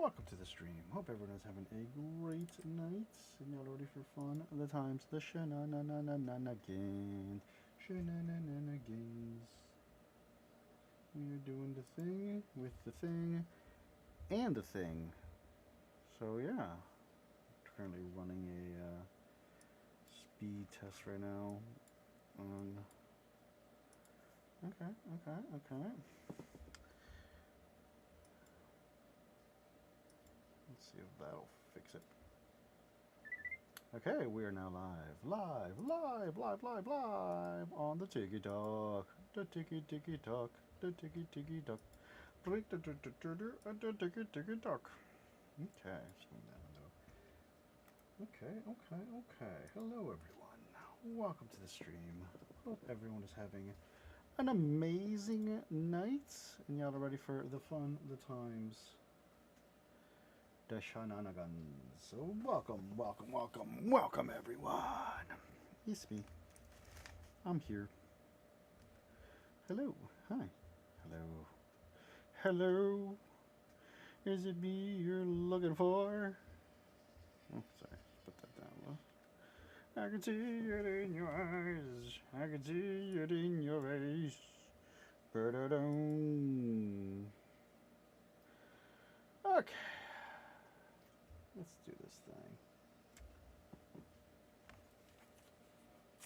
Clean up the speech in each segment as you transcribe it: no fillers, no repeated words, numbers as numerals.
welcome to the stream. Hope everyone is having a great night. And y'all ready for fun? The times, the shenanigans. Shenanigans. We are doing the thing with the thing and the thing. So yeah, currently running a speed test right now. Okay. Let's see if that'll fix it. Okay, we are now live on the Tiki Talk. The Tiki Tiki Talk. The Tiki Tiki Talk. The Tiki Talk. Okay, okay. Hello, everyone. Welcome to the stream. Hope everyone is having an amazing night. And y'all are ready for the fun, the times, the shenanigans. So welcome everyone. It's me. I'm here. Hello. Hi. Hello. Is it me you're looking for? Oh, sorry. Put that down low. I can see it in your eyes. I can see it in your face. Ba-da-dum. Okay. Let's do this thing.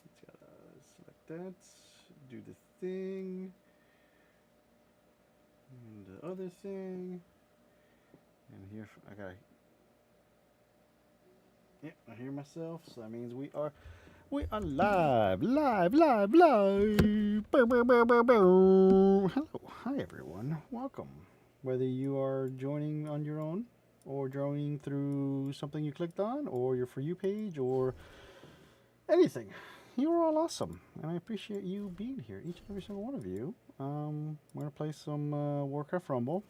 Let's select that. Do the thing. And the other thing. And here, I gotta. Yeah, I hear myself, so that means we are live. Bow, bow, bow, bow, bow. Hello, hi everyone, welcome. Whether you are joining on your own, or joining through something you clicked on, or your For You page, or anything, you are all awesome, and I appreciate you being here, each and every single one of you. We're gonna play some Warcraft Rumble.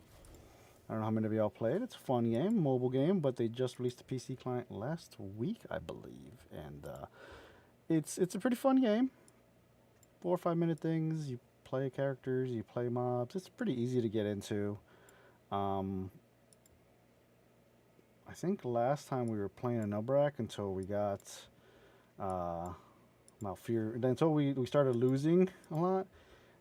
I don't know how many of y'all played. It's a fun game, mobile game, but they just released a PC client last week, I believe, and it's a pretty fun game. 4 or 5 minute things. You play characters, you play mobs. It's pretty easy to get into. I think last time we were playing a Nubrak until we got Malfurion. Until we started losing a lot.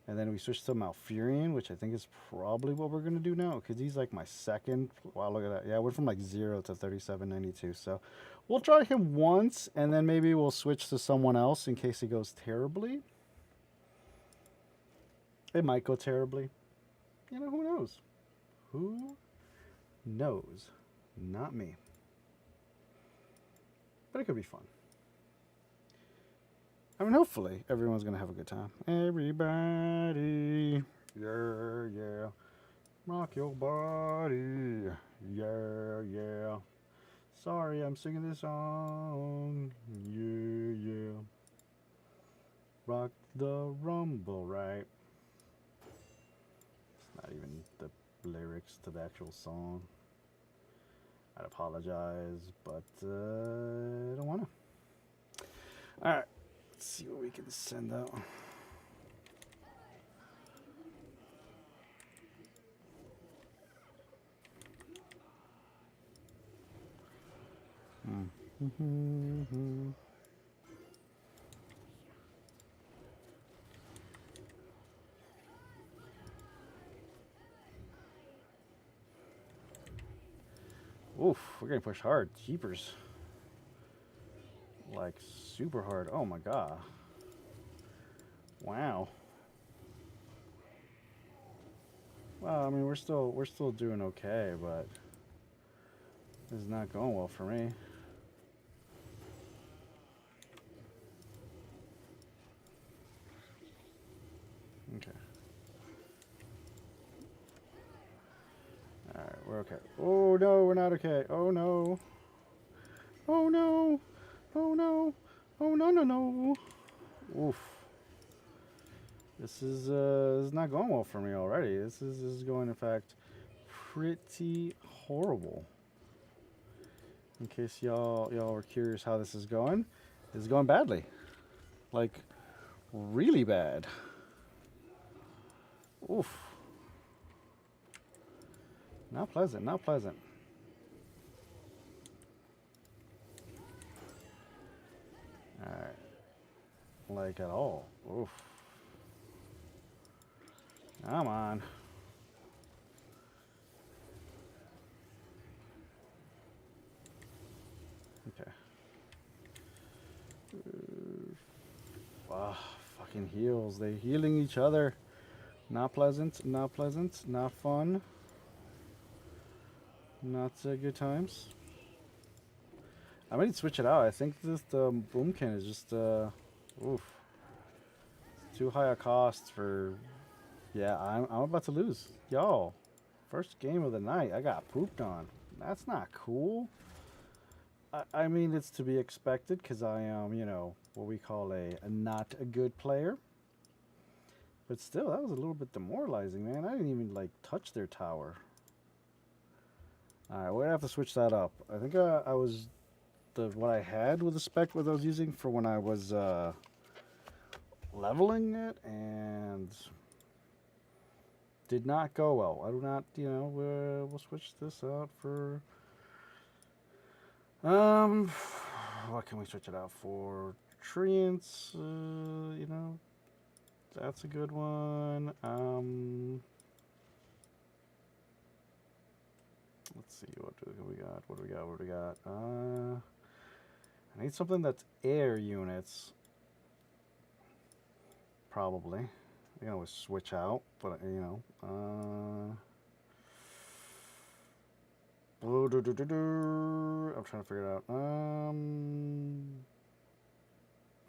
And then we switched to Malfurion, which I think is probably what we're going to do now. Because he's like my second. Wow, look at that. Yeah, I went from like 0 to 3792. So we'll try him once. And then maybe we'll switch to someone else in case he goes terribly. It might go terribly. You know, who knows? Who knows? Not me. But it could be fun. I mean, hopefully everyone's going to have a good time. Everybody, yeah. Rock your body, yeah. Sorry, I'm singing this song, yeah. Rock the rumble, right? It's not even the lyrics to the actual song. I'd apologize, but I don't want to. All right. Let's see what we can send out. Oof, we're getting pushed hard. Jeepers. Like super hard. Oh my god. Wow. Well, I mean, we're still doing okay, but this is not going well for me. Okay. All right, we're okay. Oh no, we're not okay. Oh no. Oh no. Oh no. Oh no. Oof. This is not going well for me already. This is going, in fact, pretty horrible. In case y'all were curious how this is going badly, like really bad. Oof. Not pleasant. like at all. Oof. Come on. Okay. Ah, fucking heals. They're healing each other. Not pleasant, not pleasant, not fun. Not good times. I might switch it out. I think this boomkin is just oof. It's too high a cost for. Yeah, I'm about to lose. Yo, first game of the night, I got pooped on. That's not cool. I mean, it's to be expected because I am, you know, what we call a not a good player. But still, that was a little bit demoralizing, man. I didn't even like touch their tower. All right, we're gonna have to switch that up. I think I was what I had with the spec what I was using for when I was leveling it and did not go well. I do not, you know, we'll switch this out for what can we switch it out for? Treants, you know, that's a good one. Let's see, what do we got? What do we got? What do we got? I need something that's air units. Probably. I can always switch out, but you know. I'm trying to figure it out.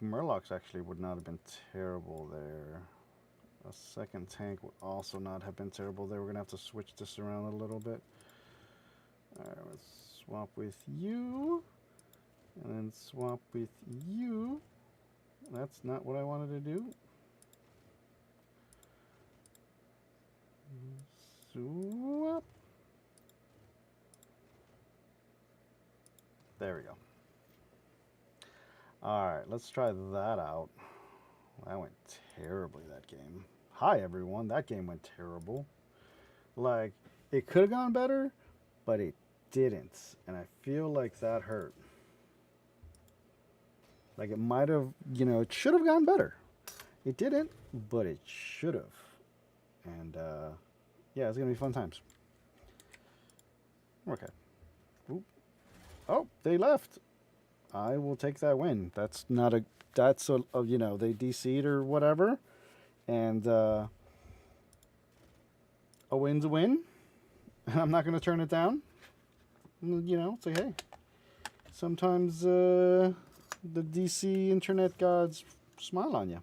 Murlocs actually would not have been terrible there. A second tank would also not have been terrible there. We're gonna have to switch this around a little bit. Alright, let's swap with you. And then swap with you. That's not what I wanted to do. Swap. There we go. Alright, let's try that out. That went terribly, that game. Hi, everyone. That game went terrible. Like, it could have gone better, but it didn't. And I feel like that hurt. Like, it might have, you know, it should have gone better. It didn't, but it should have. And, yeah, it's going to be fun times. Okay. Oop. Oh, they left. I will take that win. That's not a, that's a you know, they DC'd or whatever. And, a win's a win. And I'm not going to turn it down. You know, say, hey, sometimes, the DC internet gods smile on you.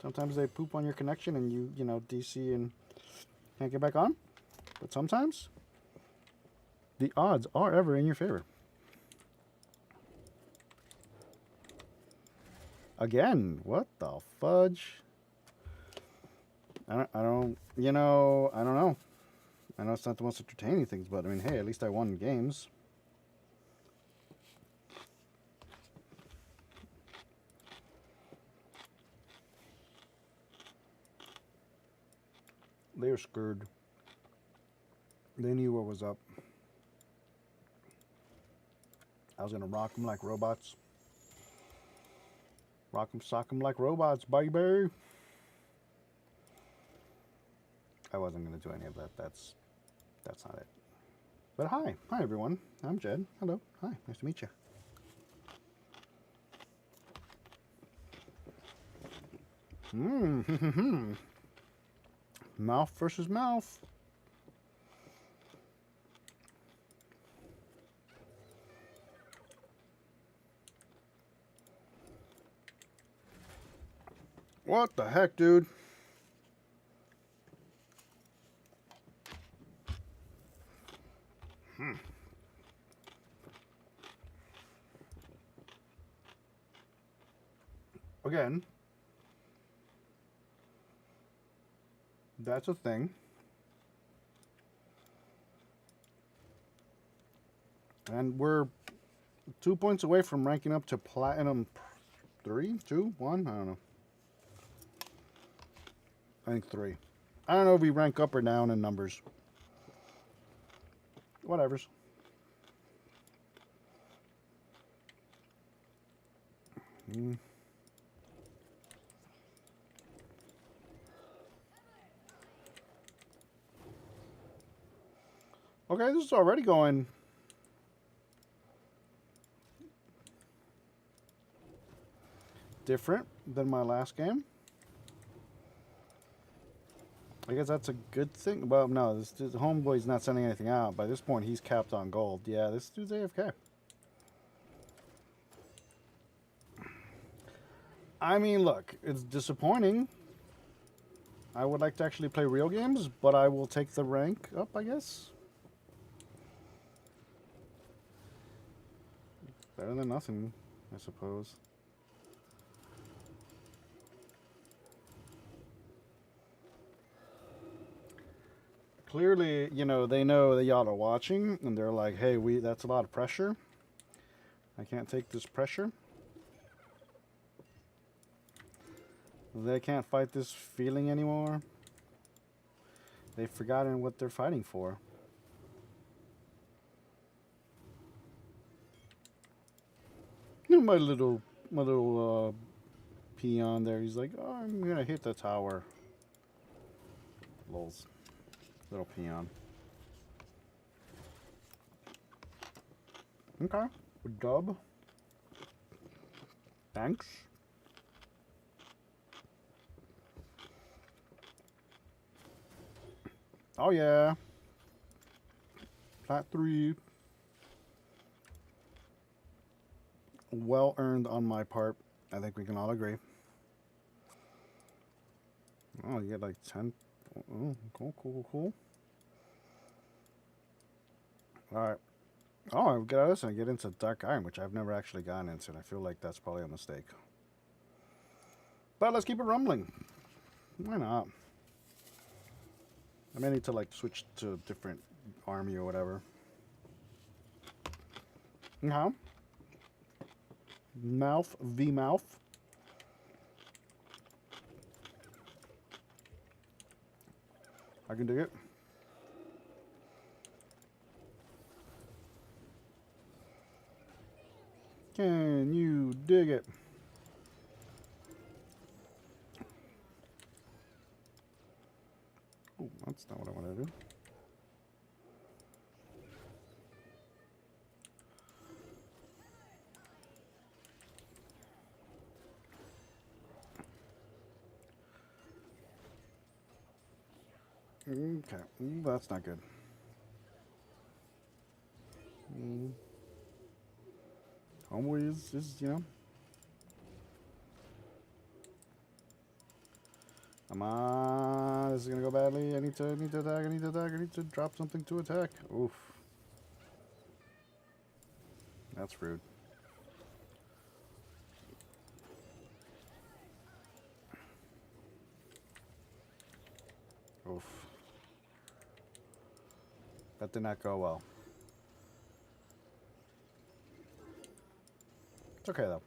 Sometimes they poop on your connection and you know, DC and can't get back on. But sometimes the odds are ever in your favor. Again, what the fudge? I don't, you know, I don't know. I know it's not the most entertaining things, but I mean, hey, at least I won games. They were screwed. They knew what was up. I was gonna rock them like robots. Rock them, sock them like robots, baby. I wasn't gonna do any of that. That's not it. But hi everyone. I'm Jed. Hello. Hi. Nice to meet you. Mouth versus mouth. What the heck, dude? Again, that's a thing. And we're 2 points away from ranking up to Platinum 3, 2, 1, I don't know. I think 3. I don't know if we rank up or down in numbers. Whatevers. Okay, this is already going different than my last game. I guess that's a good thing. Well, no, this homeboy's not sending anything out. By this point, he's capped on gold. Yeah, this dude's AFK. I mean, look, it's disappointing. I would like to actually play real games, but I will take the rank up, I guess. Better than nothing, I suppose. Clearly, you know, they know that y'all are watching, and they're like, hey, that's a lot of pressure. I can't take this pressure. They can't fight this feeling anymore. They've forgotten what they're fighting for. My little peon there. He's like, oh, I'm gonna hit the tower. Lols. Little peon. Okay. Dub. Thanks. Oh yeah. Plat 3. Well earned on my part. I think we can all agree. Oh, you get like 10. Oh, cool. Alright. Oh, I get out of this and I get into Dark Iron, which I've never actually gotten into, and I feel like that's probably a mistake. But let's keep it rumbling. Why not? I may need to like switch to a different army or whatever. Mouth v mouth. I can dig it. Can you dig it? Oh, that's not what I want to do. Okay, that's not good. Homeboy is, you know. Come on, this is gonna go badly. I need to attack, I need to drop something to attack. Oof. That's rude. Oof. That did not go well. It's okay though.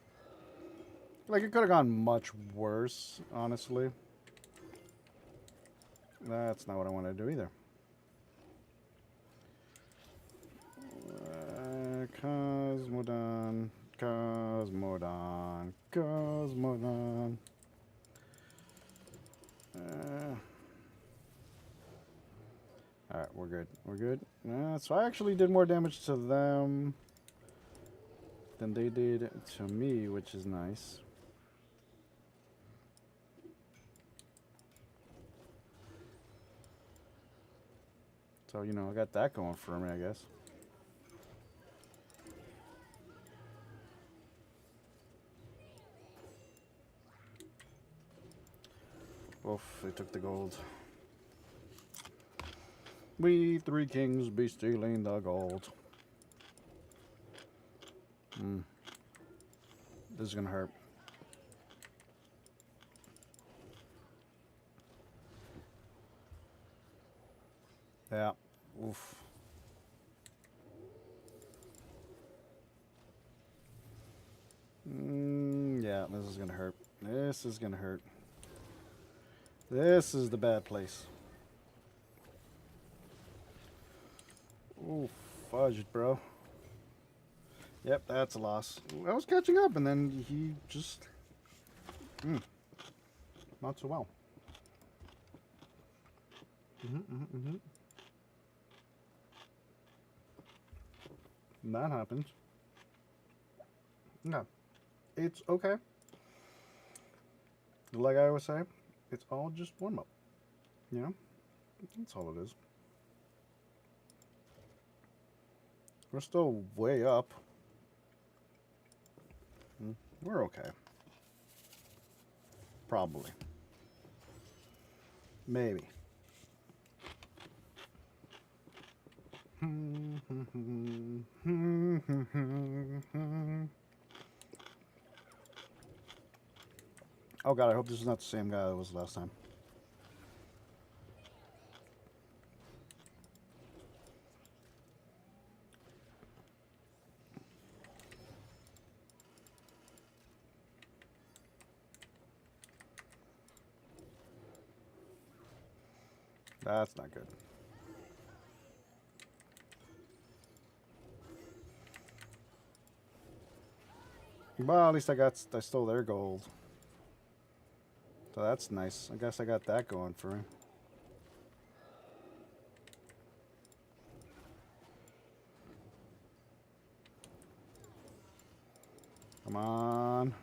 Like, it could have gone much worse, honestly. That's not what I want to do either. Cosmodon. Alright, we're good. So I actually did more damage to them than they did to me, which is nice. So, you know, I got that going for me, I guess. Oof, they took the gold. We three kings be stealing the gold. This is gonna hurt. Yeah. Oof. Yeah, this is gonna hurt. This is gonna hurt. This is the bad place. Ooh, fudge, bro. Yep, that's a loss. I was catching up, and then he just... not so well. That happens. No, it's okay. Like I always say, it's all just warm up. You know, that's all it is. We're still way up. We're okay. Probably. Maybe. Oh god, I hope this is not the same guy that was last time. That's not good. Well, at least I stole their gold. So that's nice. I guess I got that going for me. Come on.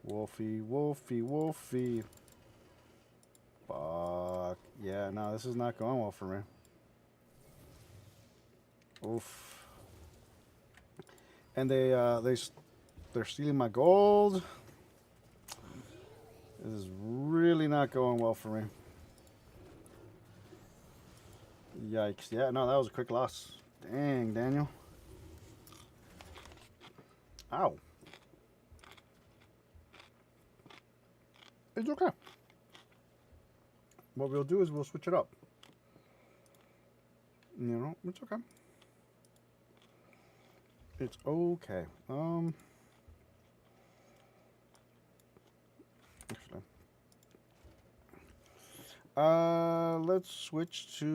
Wolfie, Wolfie, Wolfie. Fuck. Yeah, no, this is not going well for me. Oof. And they're stealing my gold. This is really not going well for me. Yikes. Yeah, no, that was a quick loss. Dang, Daniel. Ow. It's okay. What we'll do is we'll switch it up. You know, it's okay. It's okay. Actually, let's switch to.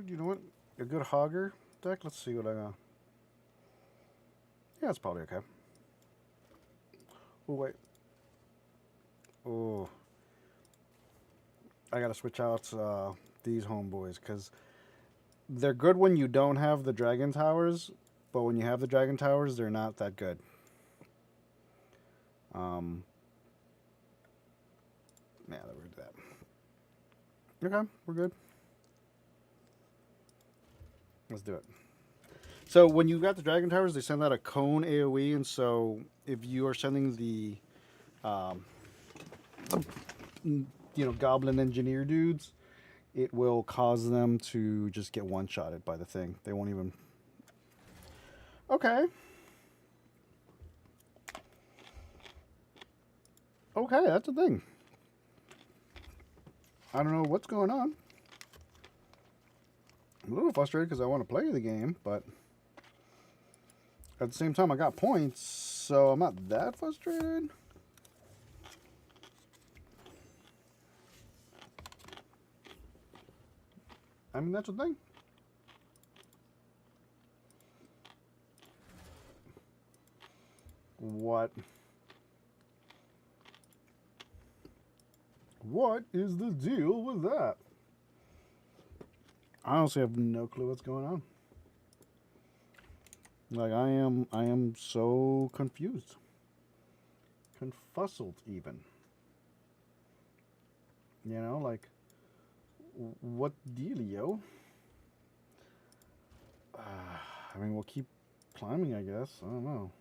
You know what? A good hogger deck. Let's see what I got. Yeah, it's probably okay. Oh wait. Oh. I gotta switch out these homeboys because they're good when you don't have the dragon towers, but when you have the dragon towers, they're not that good. Yeah, we're gonna do that. Okay, we're good. Let's do it. So when you got the dragon towers, they send out a cone AOE, and so if you are sending the, um, goblin engineer dudes, it will cause them to just get one-shotted by the thing. They won't even. Okay. Okay, that's a thing. I don't know what's going on. I'm a little frustrated because I want to play the game, but at the same time, I got points, so I'm not that frustrated. I mean, that's the thing. What? What is the deal with that? I honestly have no clue what's going on. Like I am so confused. Confuzzled even. You know, like what dealio? I mean, we'll keep climbing, I guess. I don't know.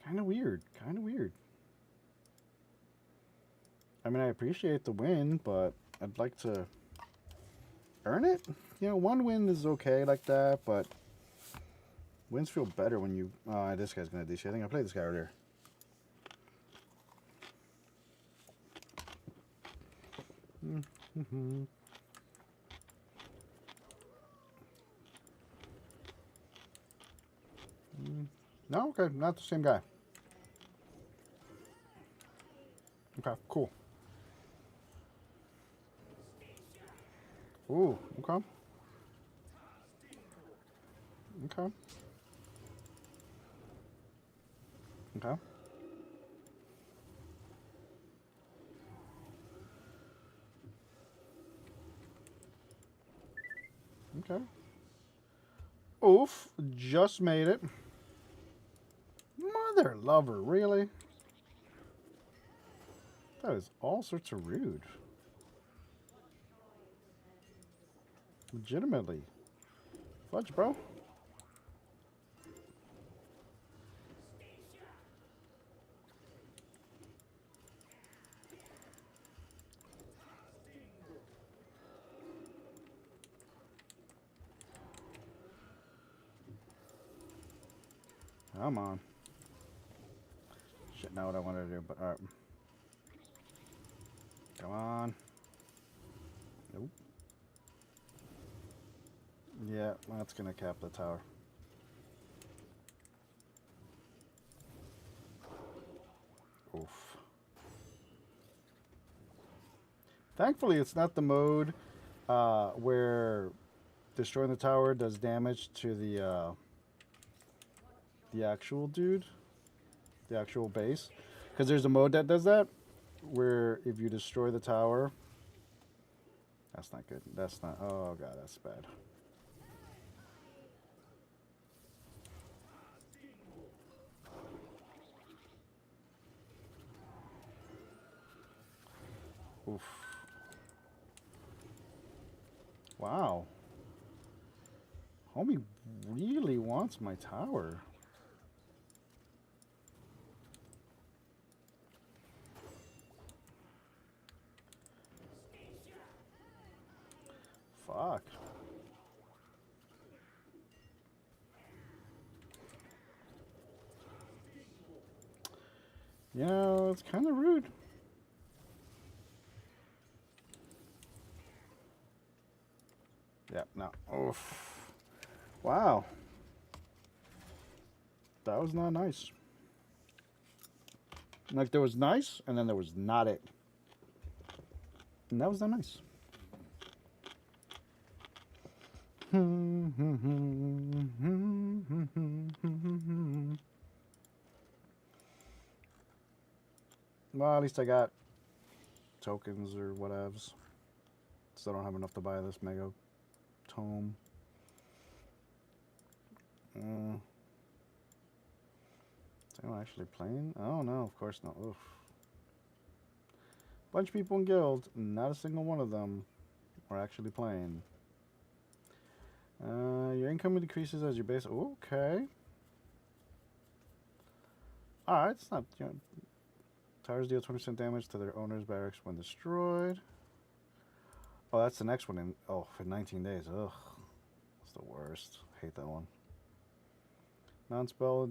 Kind of weird. Kind of weird. I mean, I appreciate the win, but I'd like to earn it. You know, one win is okay like that, but wins feel better when you. This guy's gonna do shit. I think I played this guy earlier. Mm-hmm. No, okay, not the same guy. Okay, cool. Ooh, okay. Okay. Okay. Okay. Oof. Just made it. Mother lover, really? That is all sorts of rude. Legitimately. Fudge, bro. Come on. Shit, not what I wanted to do, but alright. Come on. Nope. Yeah, that's gonna cap the tower. Oof. Thankfully, it's not the mode where destroying the tower does damage to the actual dude, the actual base. Because there's a mode that does that, where if you destroy the tower, that's not good. That's not. Oh god, that's bad. Oof. Wow. Homie really wants my tower. Fuck. You know, it's kind of rude. Yeah, no. Oof. Wow. That was not nice. Like, there was nice, and then there was not it. And that was not nice. Well, at least I got tokens or whatevs. Still don't have enough to buy this mega tome. Is anyone actually playing? Oh no, of course not. Oof. Bunch of people in guild, not a single one of them are actually playing. Your income decreases as your base. Okay. Alright, it's not. You know, towers deal 20% damage to their owner's barracks when destroyed. Oh, that's the next one in. Oh, for 19 days. Ugh. That's the worst. Hate that one. Non-spell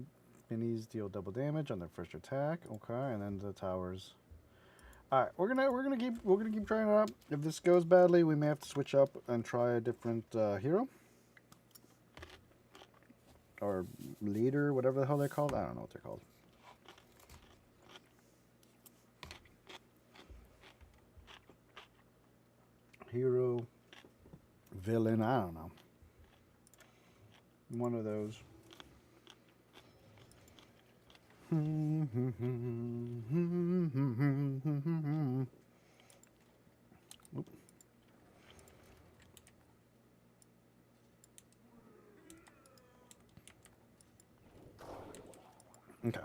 minis deal double damage on their first attack. Okay, and then the towers. Alright, we're gonna keep trying it out. If this goes badly, we may have to switch up and try a different hero. Or leader, whatever the hell they're called. I don't know what they're called. Hero, villain, I don't know. One of those. Oop. Okay.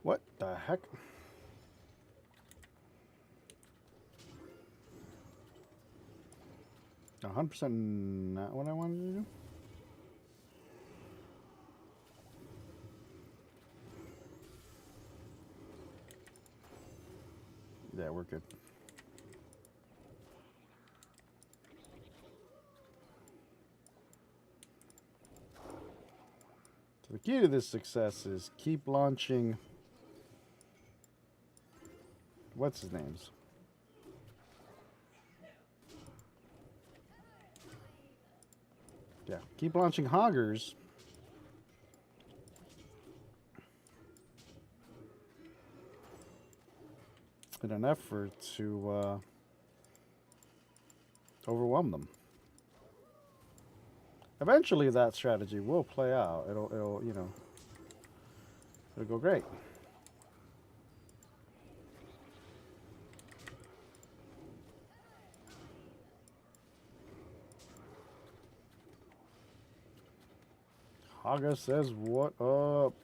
What the heck? A 100% not what I wanted to do. Yeah, we're good. So the key to this success is keep launching. What's his name's? Yeah, keep launching hoggers. In an effort to overwhelm them. Eventually, that strategy will play out. It'll, you know, it'll go great. Haga says, what up?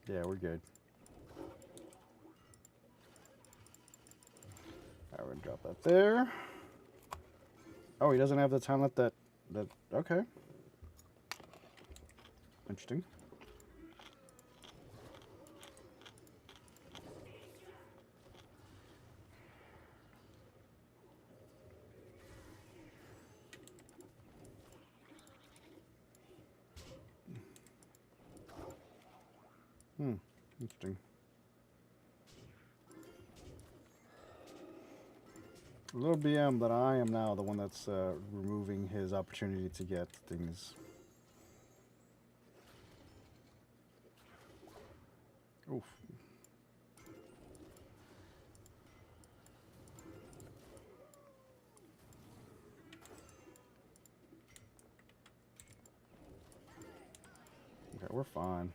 Yeah, we're good. Alright, we're gonna drop that there. Oh, he doesn't have the talent that okay. Interesting. Interesting. Little BM that I am now the one that's removing his opportunity to get things. Oof. Okay, we're fine.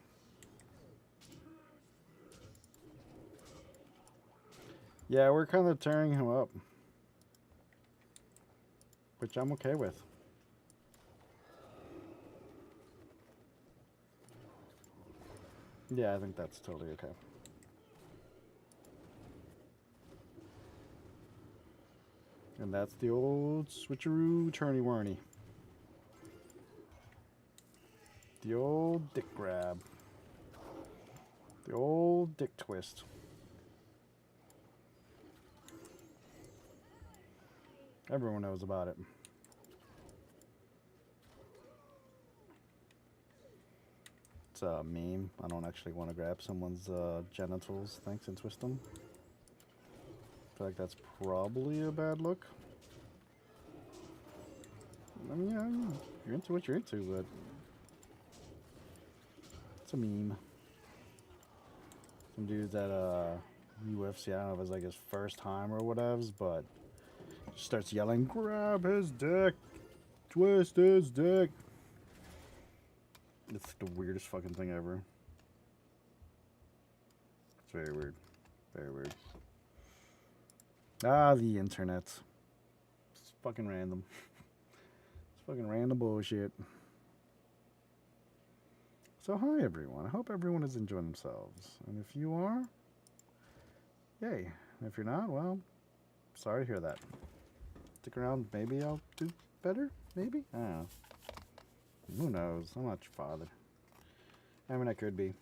Yeah, we're kind of tearing him up, which I'm okay with. Yeah, I think that's totally okay. And that's the old switcheroo turny warny. The old dick grab. The old dick twist. Everyone knows about it. It's a meme. I don't actually want to grab someone's genitals, thanks, and twist them. I feel like that's probably a bad look. I mean, yeah, you're into what you're into, but it's a meme. Some dude's at UFC, I don't know if it's like his first time or whatevs, but starts yelling, grab his dick, twist his dick. It's the weirdest fucking thing ever. It's very weird. Very weird. Ah, the internet. It's fucking random. It's fucking random bullshit. So hi everyone. I hope everyone is enjoying themselves. And if you are, yay. And if you're not, well, sorry to hear that. Stick around, maybe I'll do better? Maybe? I don't know. Who knows? I'm not your father. I mean, I could be.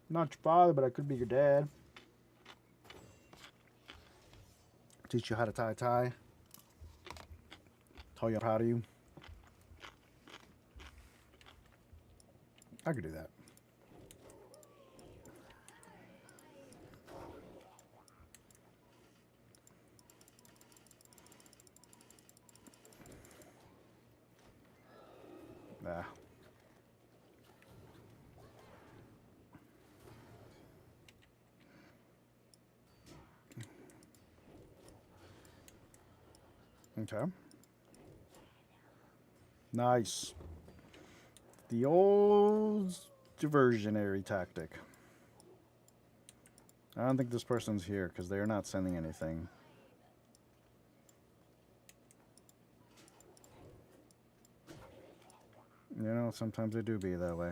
Not your father, but I could be your dad. Teach you how to tie. Tell you I'm proud of you. I could do that. Nah. Okay. Nice. The old diversionary tactic. I don't think this person's here because they are not sending anything. You know, sometimes they do be that way.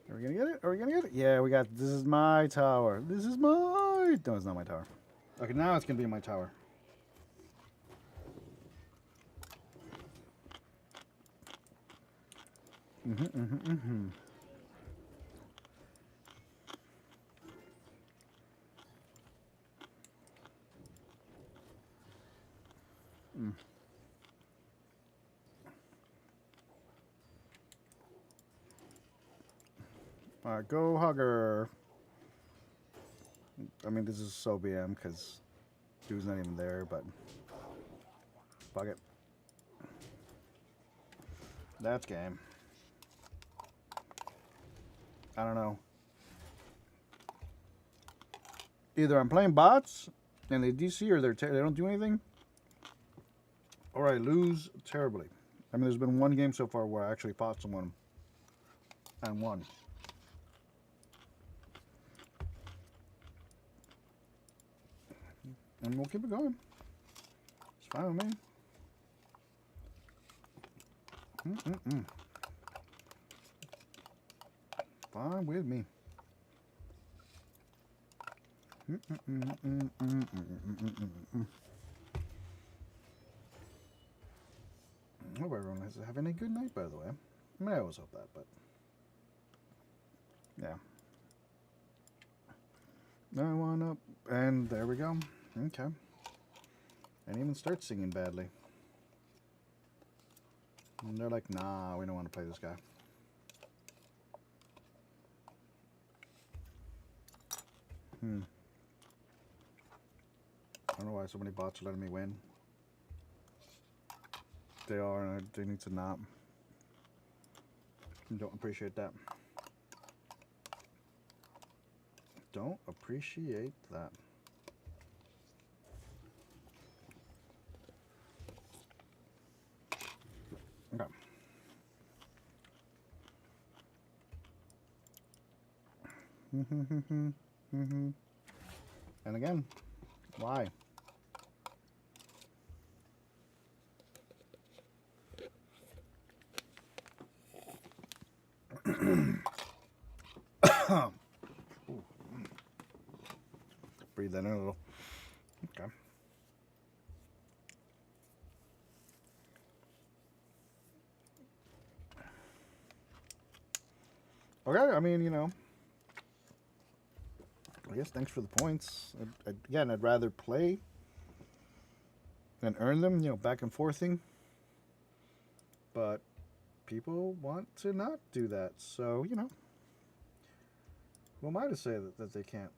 Are we gonna get it? Are we gonna get it? Yeah, we got. This is my tower. This is my. No, it's not my tower. Okay, now it's gonna be my tower. Mm. All right, go hugger. I mean, this is so BM because dude's not even there, but fuck it. That's game. I don't know. Either I'm playing bots And they DC or they don't do anything, or I lose terribly. I mean, there's been one game so far where I actually fought someone and won. And we'll keep it going. It's fine with me. Fine with me. I hope everyone is having a good night, by the way. I mean, I always hope that, but yeah. I want up, and there we go. Okay. And even start singing badly. And they're like, nah, we don't want to play this guy. I don't know why so many bots are letting me win. They are, and they need to not. Don't appreciate that. Don't appreciate that. Okay. And again, why? Breathe that in a little. Okay. Okay, I mean, you know, I guess thanks for the points. Again, I'd rather play than earn them, you know, back and forthing. But people want to not do that, so, you know, who am I to say that they can't?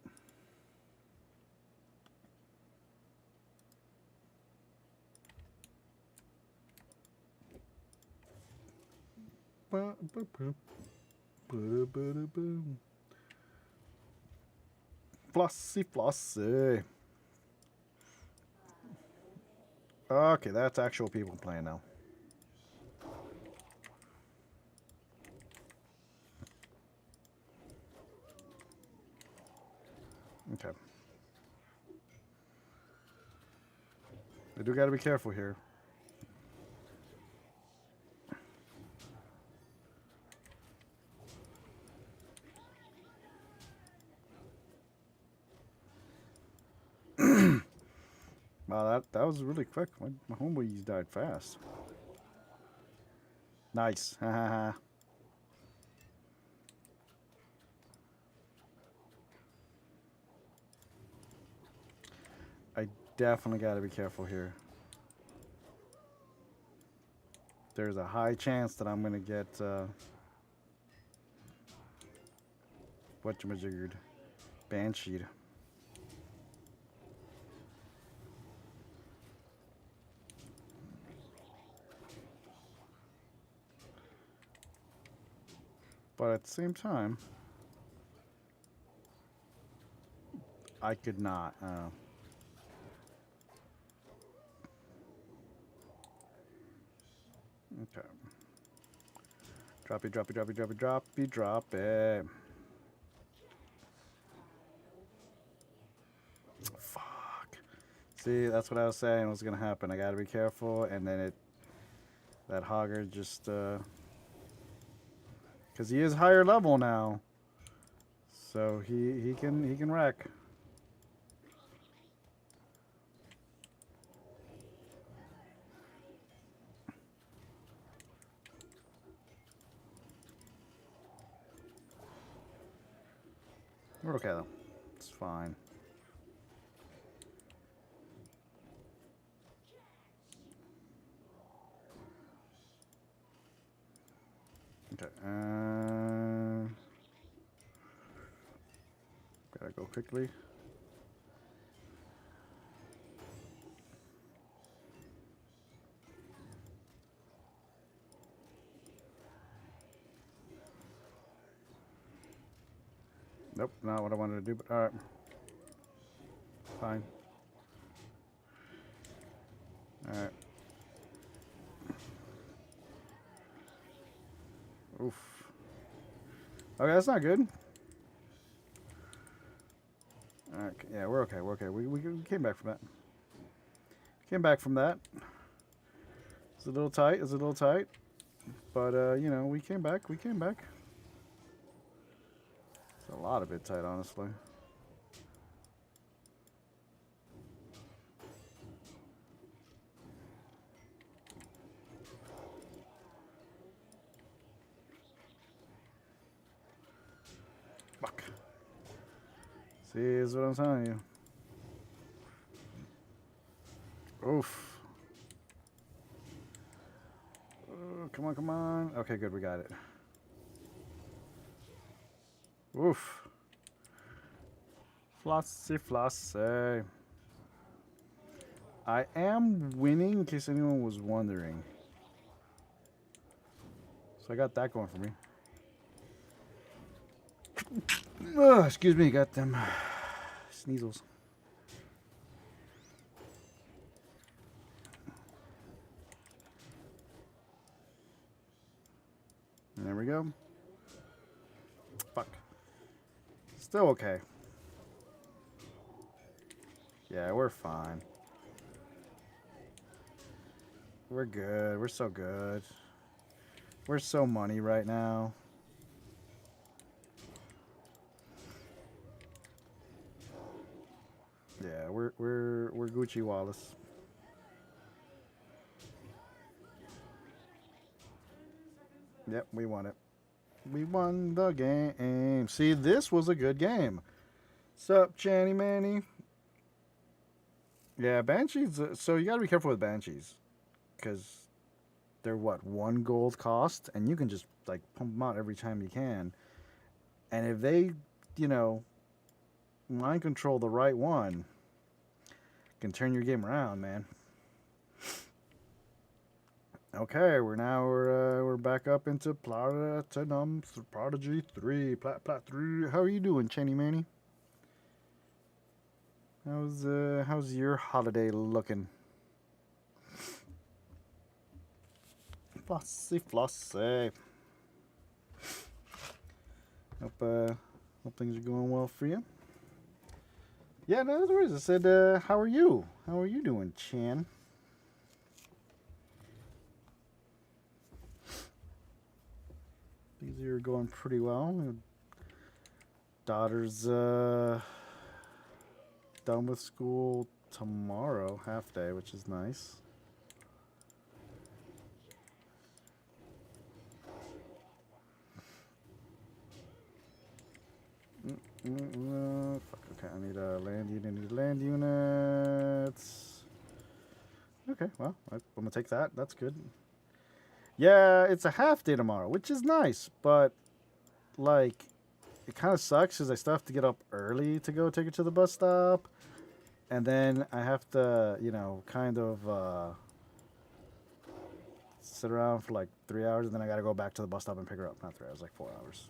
Flossy, flossy. Okay, that's actual people playing now. Okay. I do gotta be careful here. Wow, that was really quick. My homeboys died fast. Nice. Ha ha ha. I definitely gotta be careful here. There's a high chance that I'm gonna get whatchamajiggered, bansheed. But at the same time, I could not. Okay. Drop it, drop it, drop it, drop it, drop it, drop it. Fuck. See, that's what I was saying was gonna happen. I gotta be careful, and then that Hogger just, because he is higher level now, so he can wreck. We're okay though. It's fine. Okay. Gotta go quickly. Nope, not what I wanted to do, but alright. Fine. Oof. Okay, that's not good. Okay, yeah, we're okay. We're okay. We came back from that. Came back from that. It's a little tight. It's a little tight. But, you know, we came back. We came back. It's a lot of it tight, honestly. Fuck. See, is what I'm telling you. Oof. Come on, come on. Okay, good. We got it. Oof. Flossy, flossy. I am winning, in case anyone was wondering. So I got that going for me. Excuse me, got them sneezels. And there we go. Fuck. Still okay. Yeah, we're fine. We're good. We're so good. We're so money right now. Yeah, we're Gucci Wallace. Yep, we won it. We won the game. See, this was a good game. Sup, Channy Manny? Yeah, Banshees. So you gotta be careful with Banshees, because they're what, 1 gold cost, and you can just like pump them out every time you can. And if they, you know, mind control the right one, can turn your game around, man. Okay, we're back up into Platinum Prodigy 3, Plat 3. How are you doing, Channy Manny? How's your holiday looking? Flossy, flossy. Hope things are going well for you. Yeah, no worries. I said, how are you? How are you doing, Chan? These are going pretty well. Daughter's done with school tomorrow, half day, which is nice. Fuck, okay, I need a land unit. I need land units. Okay, well, I'm gonna take that. That's good. Yeah, it's a half day tomorrow, which is nice, but like, it kind of sucks because I still have to get up early to go take it to the bus stop, and then I have to, you know, kind of sit around for like 3 hours, and then I gotta go back to the bus stop and pick her up. Not 3 hours, like 4 hours.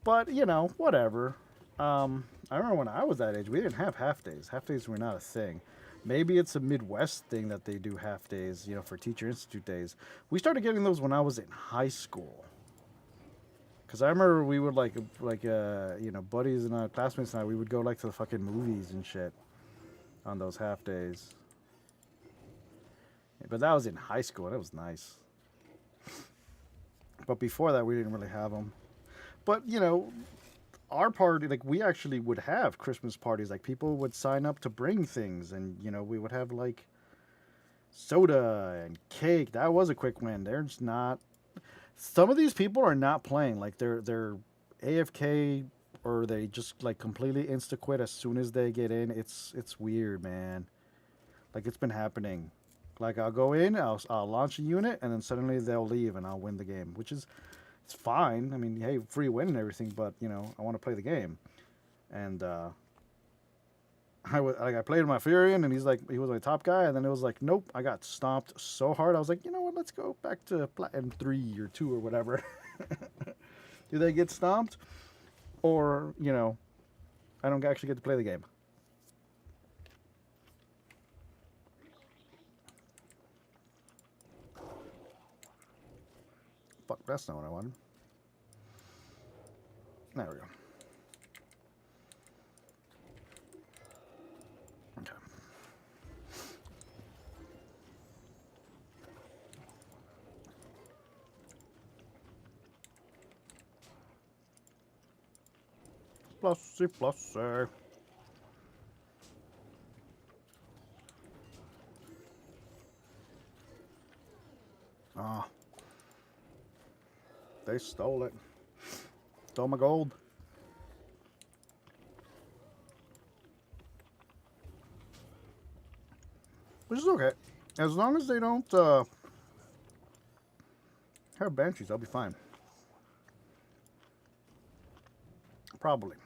But you know, whatever. I remember when I was that age, we didn't have half days. Half days were not a thing. Maybe it's a Midwest thing that they do half days, you know, for Teacher Institute days. We started getting those when I was in high school. Cause I remember we would you know, buddies and classmates and I, we would go like to the fucking movies and shit on those half days. But that was in high school and it was nice. But before that, we didn't really have them. But you know, our party, like, we actually would have Christmas parties. Like, people would sign up to bring things, and you know, we would have like soda and cake. That was a quick win. They're just not. Some of these people are not playing. Like, they're AFK, or they just like completely insta quit as soon as they get in. It's weird, man. Like, it's been happening. Like, I'll go in, I'll launch a unit, and then suddenly they'll leave, and I'll win the game, which is, it's fine. I mean, hey, free win and everything, but you know, I want to play the game. And I played my Furion, and he was my top guy, and then it was like, nope, I got stomped so hard. I was like, you know what? Let's go back to Platinum 3 or 2 or whatever. Do they get stomped, or you know, I don't actually get to play the game? fuck, that's not what I wanted. There we go. Okay. Plussy, plussy. Ah. They stole it. Stole my gold. Which is okay. As long as they don't have banshees, I'll be fine. Probably.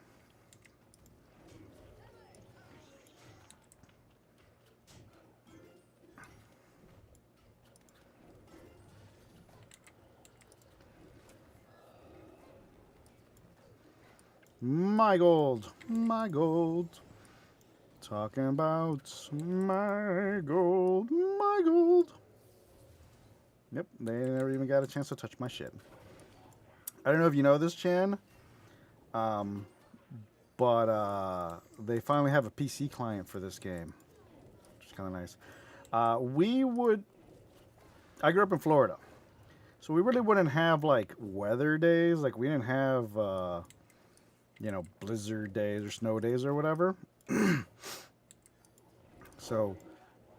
My gold. My gold. Talking about my gold. My gold. Yep, they never even got a chance to touch my shit. I don't know if you know this, Chan, but they finally have a PC client for this game, which is kind of nice. I grew up in Florida, so we really wouldn't have like weather days. Like we didn't have, blizzard days or snow days or whatever. So,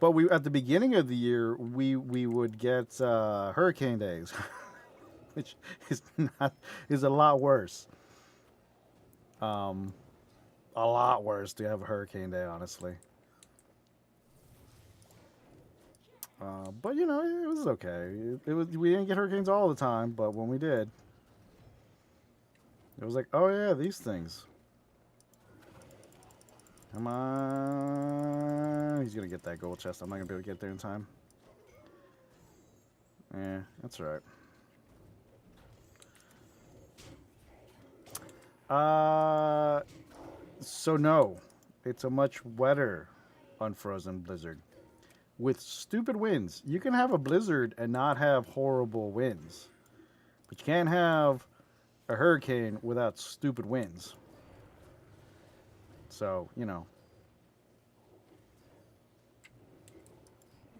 but we at the beginning of the year we would get hurricane days, which is a lot worse. Um, a lot worse to have a hurricane day, honestly. But it was okay. It was we didn't get hurricanes all the time, but when we did, it was like, oh yeah, these things. Come on, he's gonna get that gold chest. I'm not gonna be able to get there in time. Yeah, that's all right. So no, it's a much wetter unfrozen blizzard with stupid winds. You can have a blizzard and not have horrible winds, but you can't have a hurricane without stupid winds. So I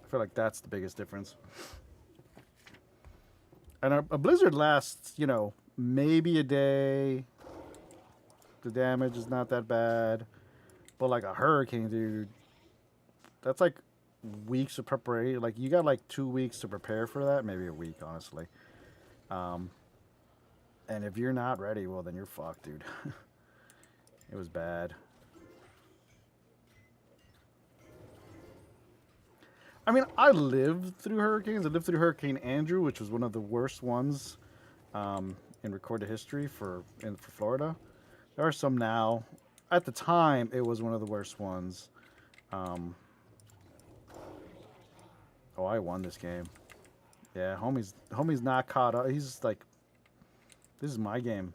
feel like that's the biggest difference. And a blizzard lasts, maybe a day. The damage is not that bad, but like a hurricane, dude, that's like weeks of preparation. Like you got like 2 weeks to prepare for that, maybe a week, honestly. Um, and if you're not ready, well, then you're fucked, dude. It was bad. I mean, I lived through hurricanes. I lived through Hurricane Andrew, which was one of the worst ones in recorded history for Florida. There are some now. At the time, it was one of the worst ones. Um, oh, I won this game. Yeah, homie's not caught up. He's like, this is my game.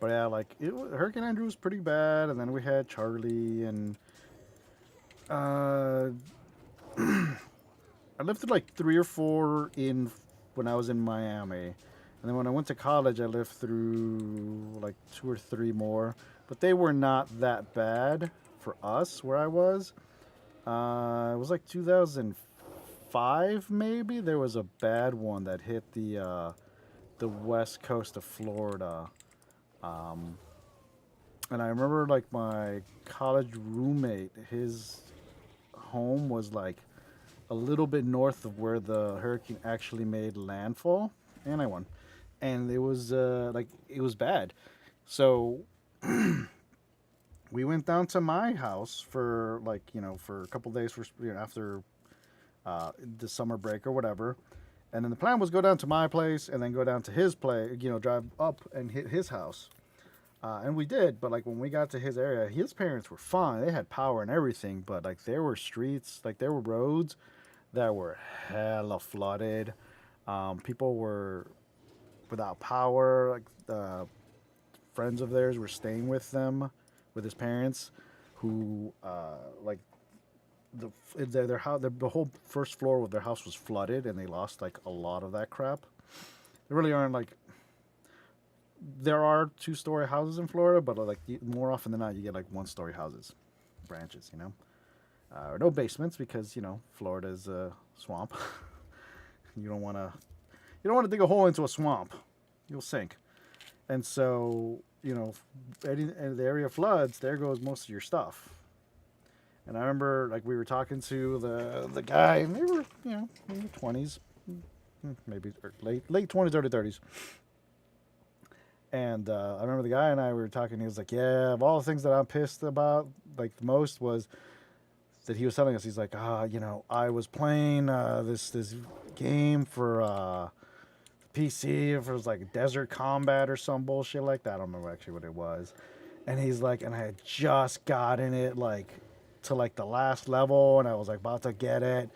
But yeah, like Hurricane Andrew was pretty bad, and then we had Charlie, and uh, I lived through like 3 or 4 in when I was in Miami, and then when I went to college, I lived through like 2 or 3 more, but they were not that bad for us where I was. It was like 2005, maybe. There was a bad one that hit the west coast of Florida. Um, and I remember like my college roommate, his home was like a little bit north of where the hurricane actually made landfall, and I won. And it was bad. So we went down to my house for like for a couple days for after the summer break or whatever. And then the plan was go down to my place and then go down to his place, drive up and hit his house. And we did, but like when we got to his area, his parents were fine. They had power and everything, but like there were streets, like there were roads that were hella flooded. People were without power. Like friends of theirs were staying with them, with his parents, who like their house, the whole first floor of their house was flooded, and they lost like a lot of that crap. There really aren't like there are 2-story houses in Florida, but like more often than not, you get like 1-story houses, branches, or no basements because Florida is a swamp. you don't want to you don't want to dig a hole into a swamp, you'll sink. And so the area floods, there goes most of your stuff. And I remember like we were talking to the guy, and they were in their 20s, maybe late 20s, early 30s. And I remember the guy and I were talking. He was like, "Yeah, of all the things that I'm pissed about, like the most was that he was telling us. He's like, I was playing this game for PC. If it was like Desert Combat or some bullshit like that. I don't remember actually what it was. And he's like, and I had just gotten it like to like the last level, and I was like about to get it,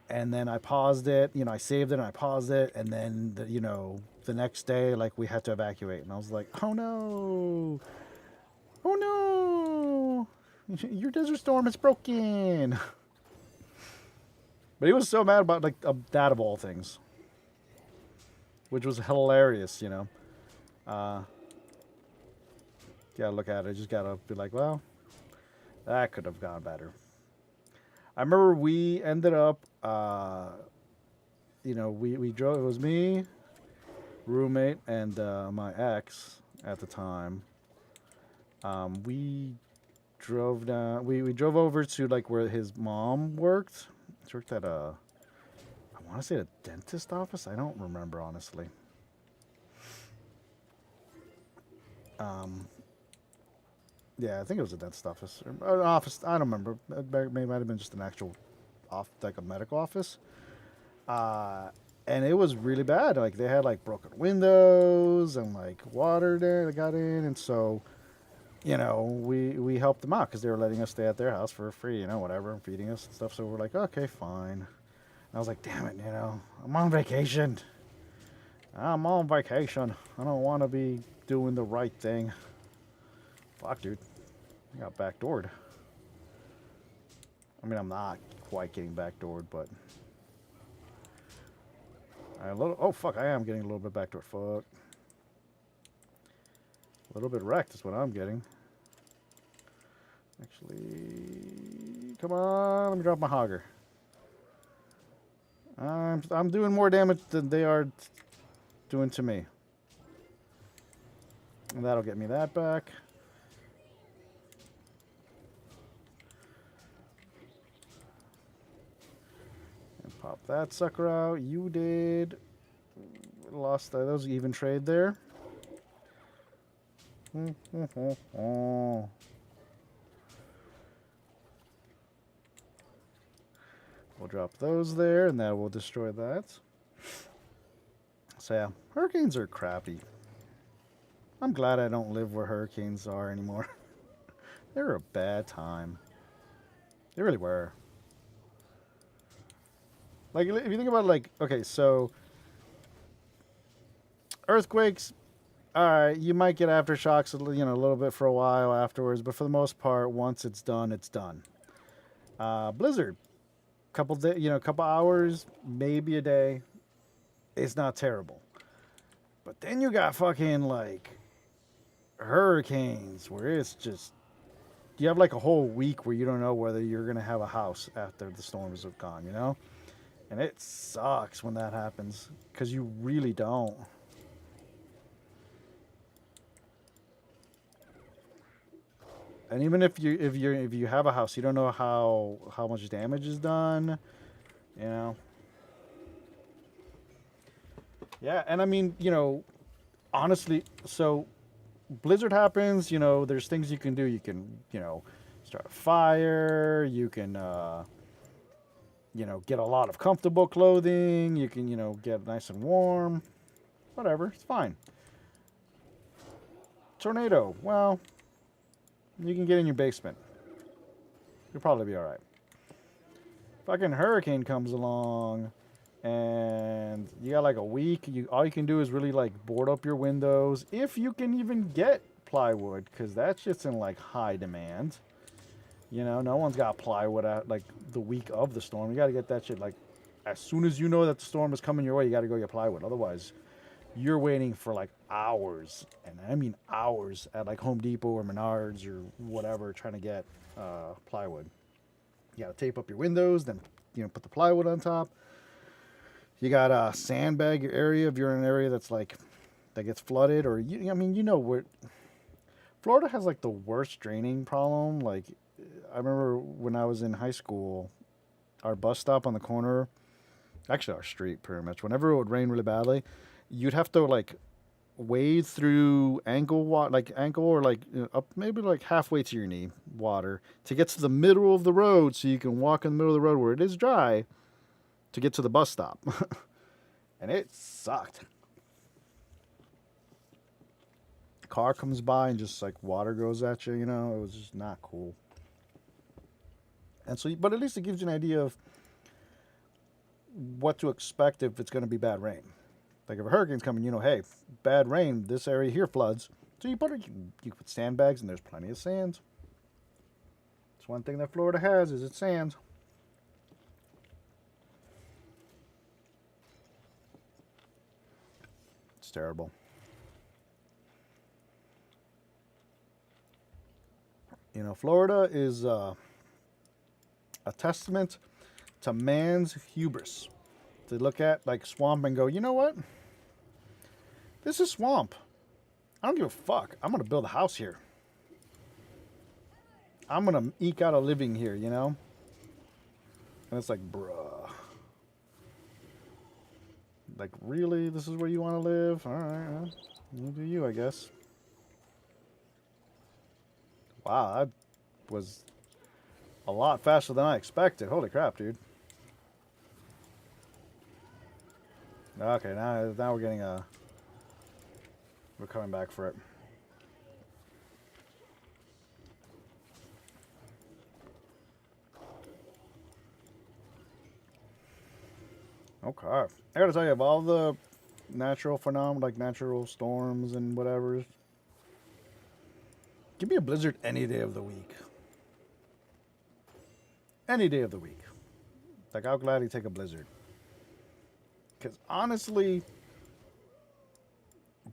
and then I paused it. I saved it and I paused it, and then the next day, like, we had to evacuate. And I was like, oh no. Oh no. Your Desert Storm is broken. But he was so mad about, like, that of all things. Which was hilarious, Gotta look at it. Just gotta be like, well, that could have gone better. I remember we ended up, we drove, it was me, roommate, and my ex at the time. We drove down. We drove over to like where his mom worked. She worked at I want to say a dentist office. I don't remember honestly. Yeah, I think it was a dentist office or an office. I don't remember. It might have been just an actual like a medical office. And it was really bad. Like they had like broken windows and like water there that got in, and so we helped them out because they were letting us stay at their house for free, whatever, and feeding us and stuff. So we're like, okay, fine. And I was like, damn it, I'm on vacation. I'm on vacation. I don't want to be doing the right thing. Fuck, dude, I got backdoored. I mean, I'm not quite getting backdoored, but. Oh, fuck, I am getting a little bit backdoor. Fuck. A little bit wrecked is what I'm getting. Actually, come on, let me drop my hogger. I'm doing more damage than they are doing to me. And that'll get me that back. Pop that sucker out. You did. Lost that. That was even trade there. We'll drop those there, and that will destroy that. So yeah, hurricanes are crappy. I'm glad I don't live where hurricanes are anymore. They were a bad time. They really were. Like, if you think about, like, okay, so earthquakes, all right, you might get aftershocks, a little bit for a while afterwards, but for the most part, once it's done, it's done. Blizzard, couple hours, maybe a day, it's not terrible. But then you got fucking, like, hurricanes where it's just, you have, like, a whole week where you don't know whether you're going to have a house after the storms have gone, And it sucks when that happens because you really don't. And even if you have a house, you don't know how much damage is done, Yeah, and I mean, honestly, so blizzard happens, there's things you can do. You can, start a fire, you can get a lot of comfortable clothing. You can, get nice and warm. Whatever, it's fine. Tornado, well, you can get in your basement. You'll probably be all right. Fucking hurricane comes along, and you got like a week. All you can do is really like board up your windows, if you can even get plywood, because that shit's in like high demand. You know, no one's got plywood at like the week of the storm. You got to get that shit like as soon as you know that the storm is coming your way. You got to go get plywood. Otherwise, you're waiting for like hours, and I mean hours at like Home Depot or Menards or whatever, trying to get plywood. You got to tape up your windows, then put the plywood on top. You got to sandbag your area if you're in an area that's like that gets flooded, or I mean, where Florida has like the worst draining problem. Like, I remember when I was in high school, our bus stop on the corner, actually our street pretty much, whenever it would rain really badly, you'd have to like wade through ankle or like up maybe like halfway to your knee water to get to the middle of the road so you can walk in the middle of the road where it is dry to get to the bus stop. And it sucked. Car comes by and just like water goes at you, it was just not cool. And so, but at least it gives you an idea of what to expect if it's going to be bad rain. Like if a hurricane's coming, hey, bad rain, this area here floods. So you put sandbags, and there's plenty of sand. It's one thing that Florida has is its sand. It's terrible. Florida is a testament to man's hubris. To look at like swamp and go, you know what? This is swamp. I don't give a fuck. I'm gonna build a house here. I'm gonna eke out a living here, And it's like, bruh. Like, really? This is where you want to live? All right, you do you, I guess. Wow, that was a lot faster than I expected. Holy crap, dude. Okay, now we're getting we're coming back for it. Okay. I gotta tell you, of all the natural phenomena, like natural storms and whatever, give me a blizzard any day of the week. Any day of the week. Like, I'll gladly take a blizzard. Because honestly,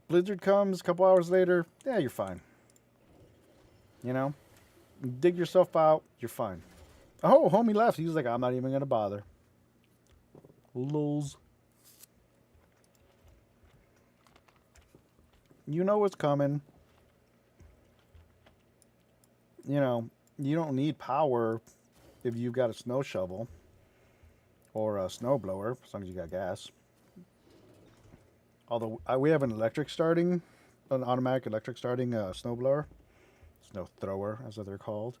blizzard comes a couple hours later, yeah, you're fine. Dig yourself out, you're fine. Oh, homie left. He was like, I'm not even going to bother. Lulz. You know what's coming. You don't need power if you've got a snow shovel or a snow blower, as long as you got gas. Although we have an automatic electric starting snow blower, snow thrower, as they're called.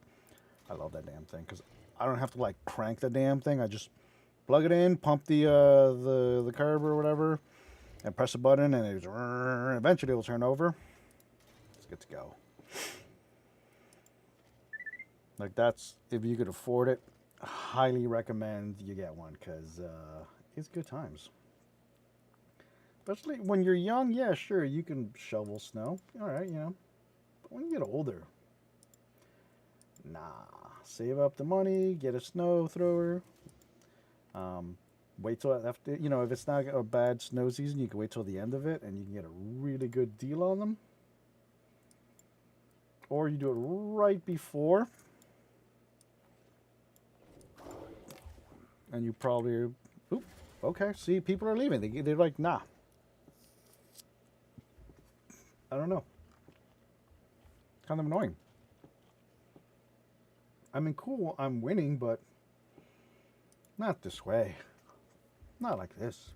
I love that damn thing because I don't have to like crank the damn thing. I just plug it in, pump the curb or whatever, and press a button, and eventually it'll turn over. It's good to go. Like, that's, if you could afford it, highly recommend you get one because it's good times. Especially when you're young, yeah, sure, you can shovel snow. All right, But when you get older, nah. Save up the money, get a snow thrower. Wait till after, if it's not a bad snow season, you can wait till the end of it and you can get a really good deal on them. Or you do it right before. And you probably, okay, see, people are leaving. They're like, nah. I don't know. Kind of annoying. I mean, cool, I'm winning, but not this way. Not like this.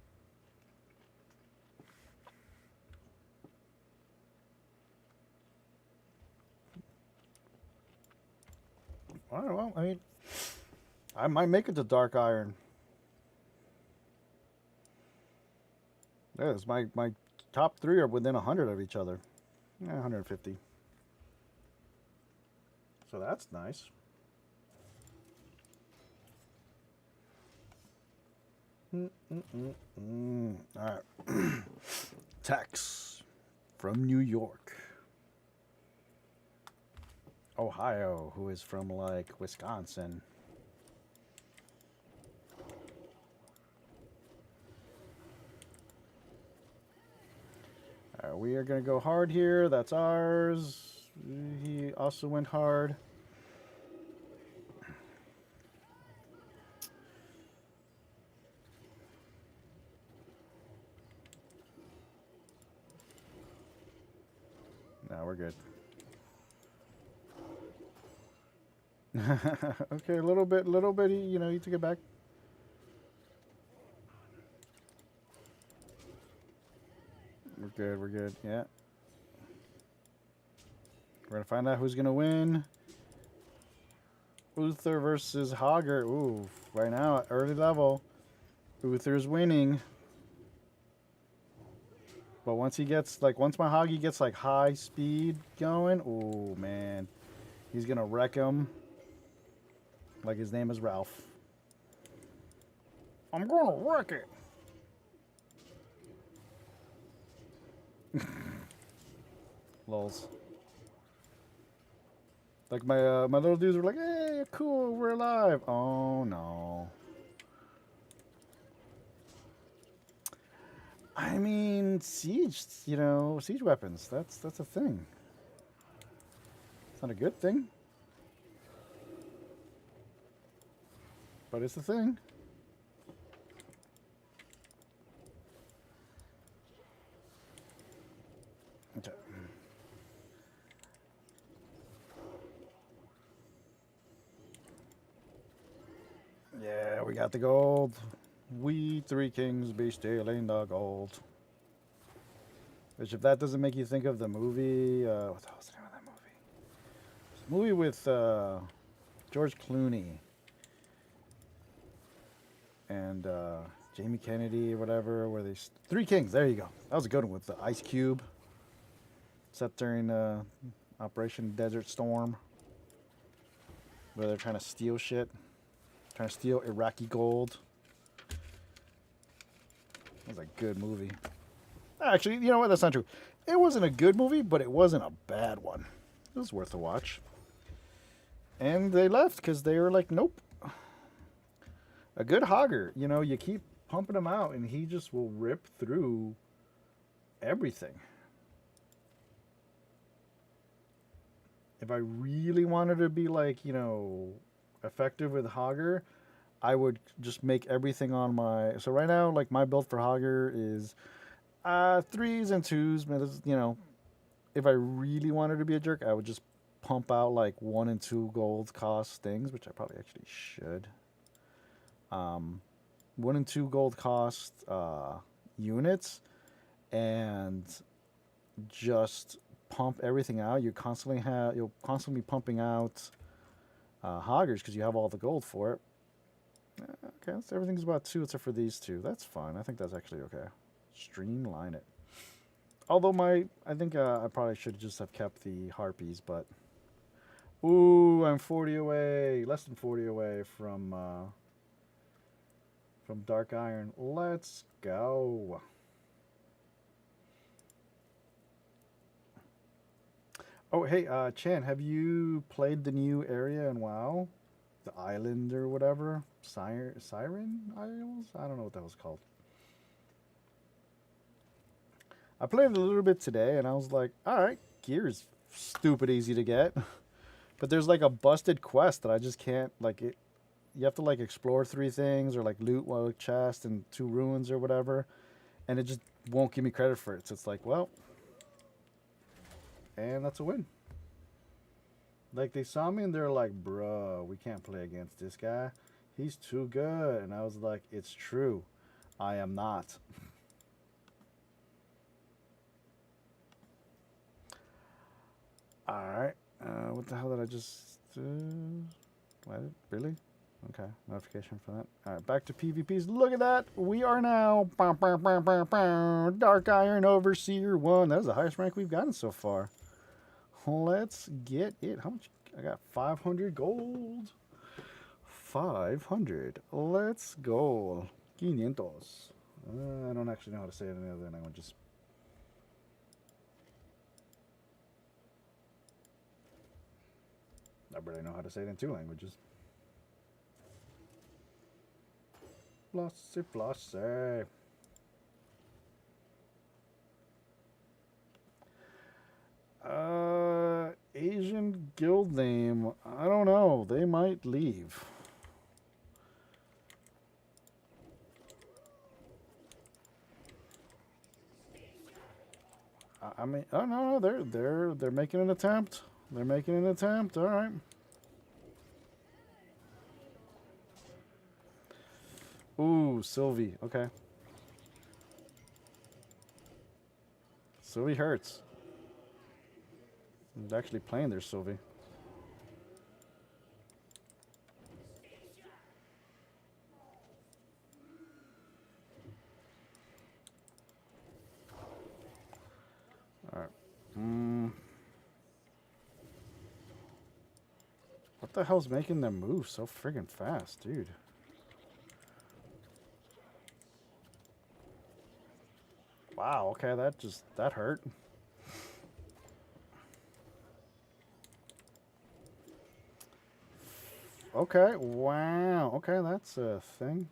All right, well, I mean, I might make it to Dark Iron. Yes, my top three are within 100 of each other. 150. So that's nice. All right. Tex from New York. Ohio, who is from like Wisconsin. We are going to go hard here. That's ours. He also went hard. No, we're good. Okay, a little bit, you know, you took it back. We're good, yeah. We're gonna find out who's gonna win. Uther versus Hogger. Ooh, right now, early level. Uther's winning. But once he gets, like, once my Hoggy gets, like, high speed going, ooh, man. He's gonna wreck him. Like his name is Ralph. I'm gonna wreck it. Lols. Like my little dudes were like, "Hey, cool, we're alive." Oh no. I mean, siege. You know, siege weapons. That's a thing. It's not a good thing, but it's a thing. Okay. Yeah, we got the gold. We three kings be stealing the gold. Which, if that doesn't make you think of the movie, what the hell's the name of that movie? It's a movie with George Clooney and Jamie Kennedy, whatever, where they Three Kings. There you go. That was a good one with the Ice Cube. Set during Operation Desert Storm, where they're trying to steal shit, trying to steal Iraqi gold. That was a good movie. Actually, you know what? That's not true. It wasn't a good movie, but it wasn't a bad one. It was worth a watch. And they left because they were like, nope. A good hogger, you know, you keep pumping him out and he just will rip through everything. If I really wanted to be like, you know, effective with hogger, I would just make everything on my. So right now, like my build for hogger is threes and twos. You know, if I really wanted to be a jerk, I would just pump out like 1 and 2 gold cost things, which I probably actually should. 1 and 2 gold cost units, and just pump everything out. You'll constantly be pumping out hoggers because you have all the gold for it. Okay, so everything's about 2 except for these 2. That's fine. I think that's actually okay. Streamline it. Although I think I probably should just have kept the harpies, but ooh, I'm 40 away, less than 40 away from Dark Iron. Let's go. Oh, hey, Chan, have you played the new area in WoW? The island or whatever? Siren Isles? I don't know what that was called. I played it a little bit today, and I was like, alright, gear is stupid easy to get. But there's like a busted quest that I just can't, like, it. You have to like explore 3 things or like loot 1 chest and 2 ruins or whatever, and it just won't give me credit for it. So it's like, well, and that's a win. Like they saw me and they're like, bruh, we can't play against this guy. He's too good. And I was like, it's true. I am not. Alright. What the hell did I just what? Really? Okay, notification for that. Alright, back to PvPs. Look at that! We are now Dark Iron Overseer 1. That is the highest rank we've gotten so far. Let's get it. How much? I got 500 gold. 500. Let's go. 500. I don't actually know how to say it any other languages. I barely know how to say it in 2 languages. Flossy, flossy. Asian guild name. I don't know. They might leave. I mean, oh no, they're making an attempt. They're making an attempt. All right. Ooh, Sylvie. Okay. Sylvie hurts. I'm actually playing their Sylvie. All right. What the hell's making them move so friggin' fast, dude? Wow, okay, that hurt. Okay, wow. Okay, that's a thing.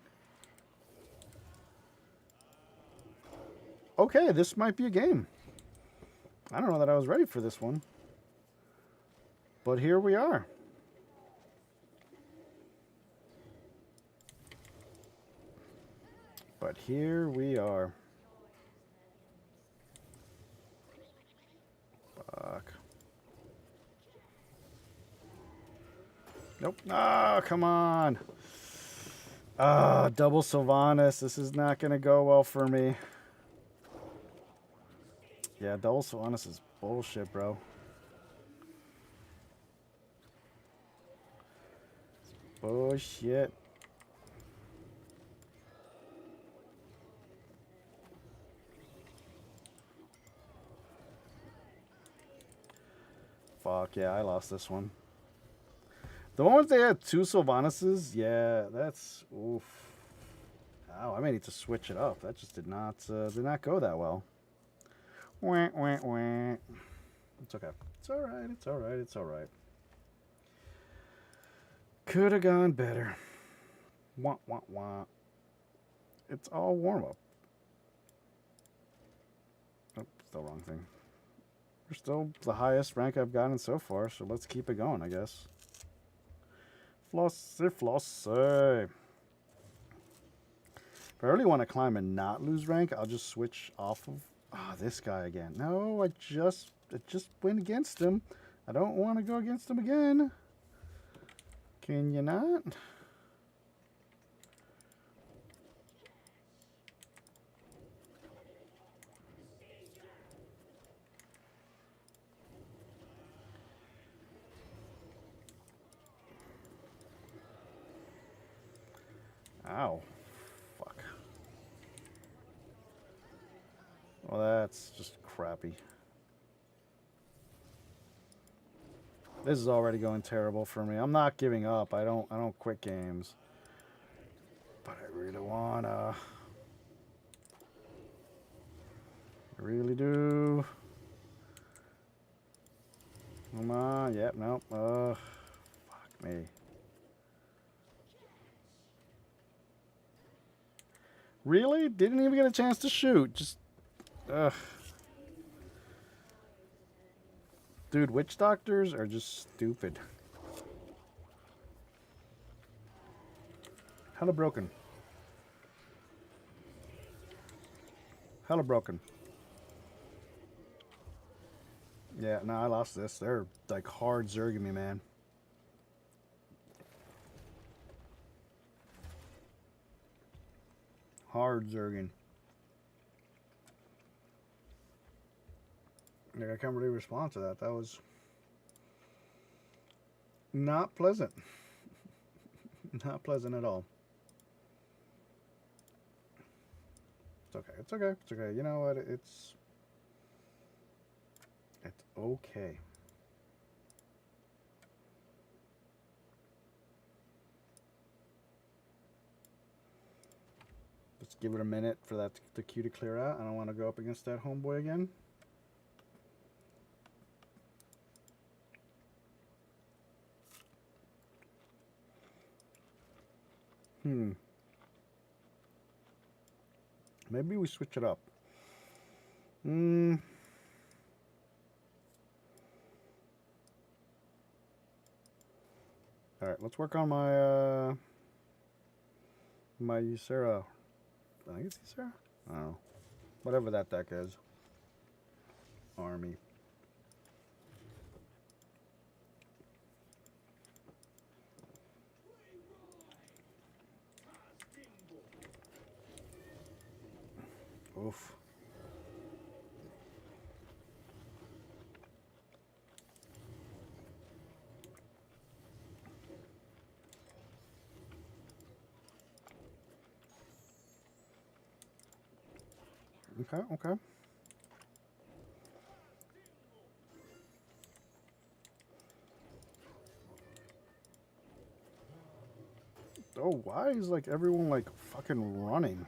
Okay, this might be a game. I don't know that I was ready for this one. But here we are. But here we are. Fuck. Nope. Ah, come on. Ah, double Sylvanas. This is not going to go well for me. Yeah, double Sylvanas is bullshit, bro. Bullshit. Fuck, yeah, I lost this one. The ones they had 2 Sylvanases, yeah, that's oof. Ow, I may need to switch it up. That just did not go that well. Wah, wah, wah. It's okay. It's all right. It's all right. It's all right. Could have gone better. Wah, wah, wah. It's all warm up. Oh, still wrong thing. We're still the highest rank I've gotten so far, so let's keep it going, I guess. Flossy, flossy. If I really want to climb and not lose rank, I'll just switch off of this guy again. No, I just went against him. I don't want to go against him again. Can you not? Ow. Fuck. Well, that's just crappy. This is already going terrible for me. I'm not giving up. I don't quit games. But I really wanna. I really do. Come on. Yep, nope. Fuck me. Really? Didn't even get a chance to shoot. Just, ugh. Dude, witch doctors are just stupid. Hella broken. Hella broken. Yeah, no, I lost this. They're like hard zerging me, man. Hard zerging. Like, I can't really respond to that. That was not pleasant. Not pleasant at all. It's okay. It's okay. It's okay. You know what? It's okay. Let's give it a minute for that the queue to clear out. I don't want to go up against that homeboy again. Hmm. Maybe we switch it up. Hmm. All right, let's work on my Ysera. I think it's Ysera. I don't know. Whatever that deck is. Army. Oof. Okay, okay. Oh, why is like everyone like fucking running?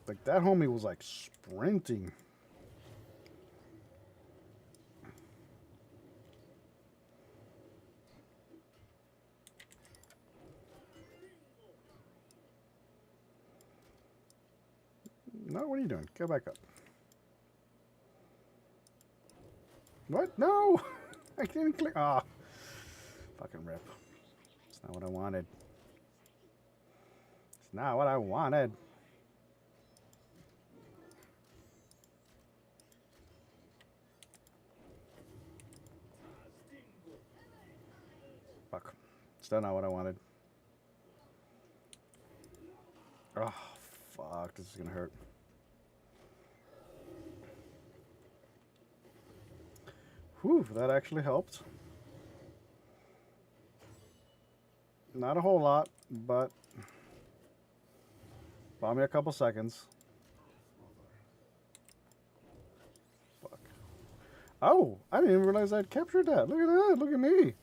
Like that homie was like sprinting. No, what are you doing? Go back up. What? No! I can't click. Ah, fucking rip. It's not what I wanted. It's not what I wanted. Fuck. Still not what I wanted. Oh, fuck. This is gonna hurt. Whew, that actually helped. Not a whole lot, but bought me a couple seconds. Fuck. Oh, I didn't even realize I'd captured that. Look at that. Look at me.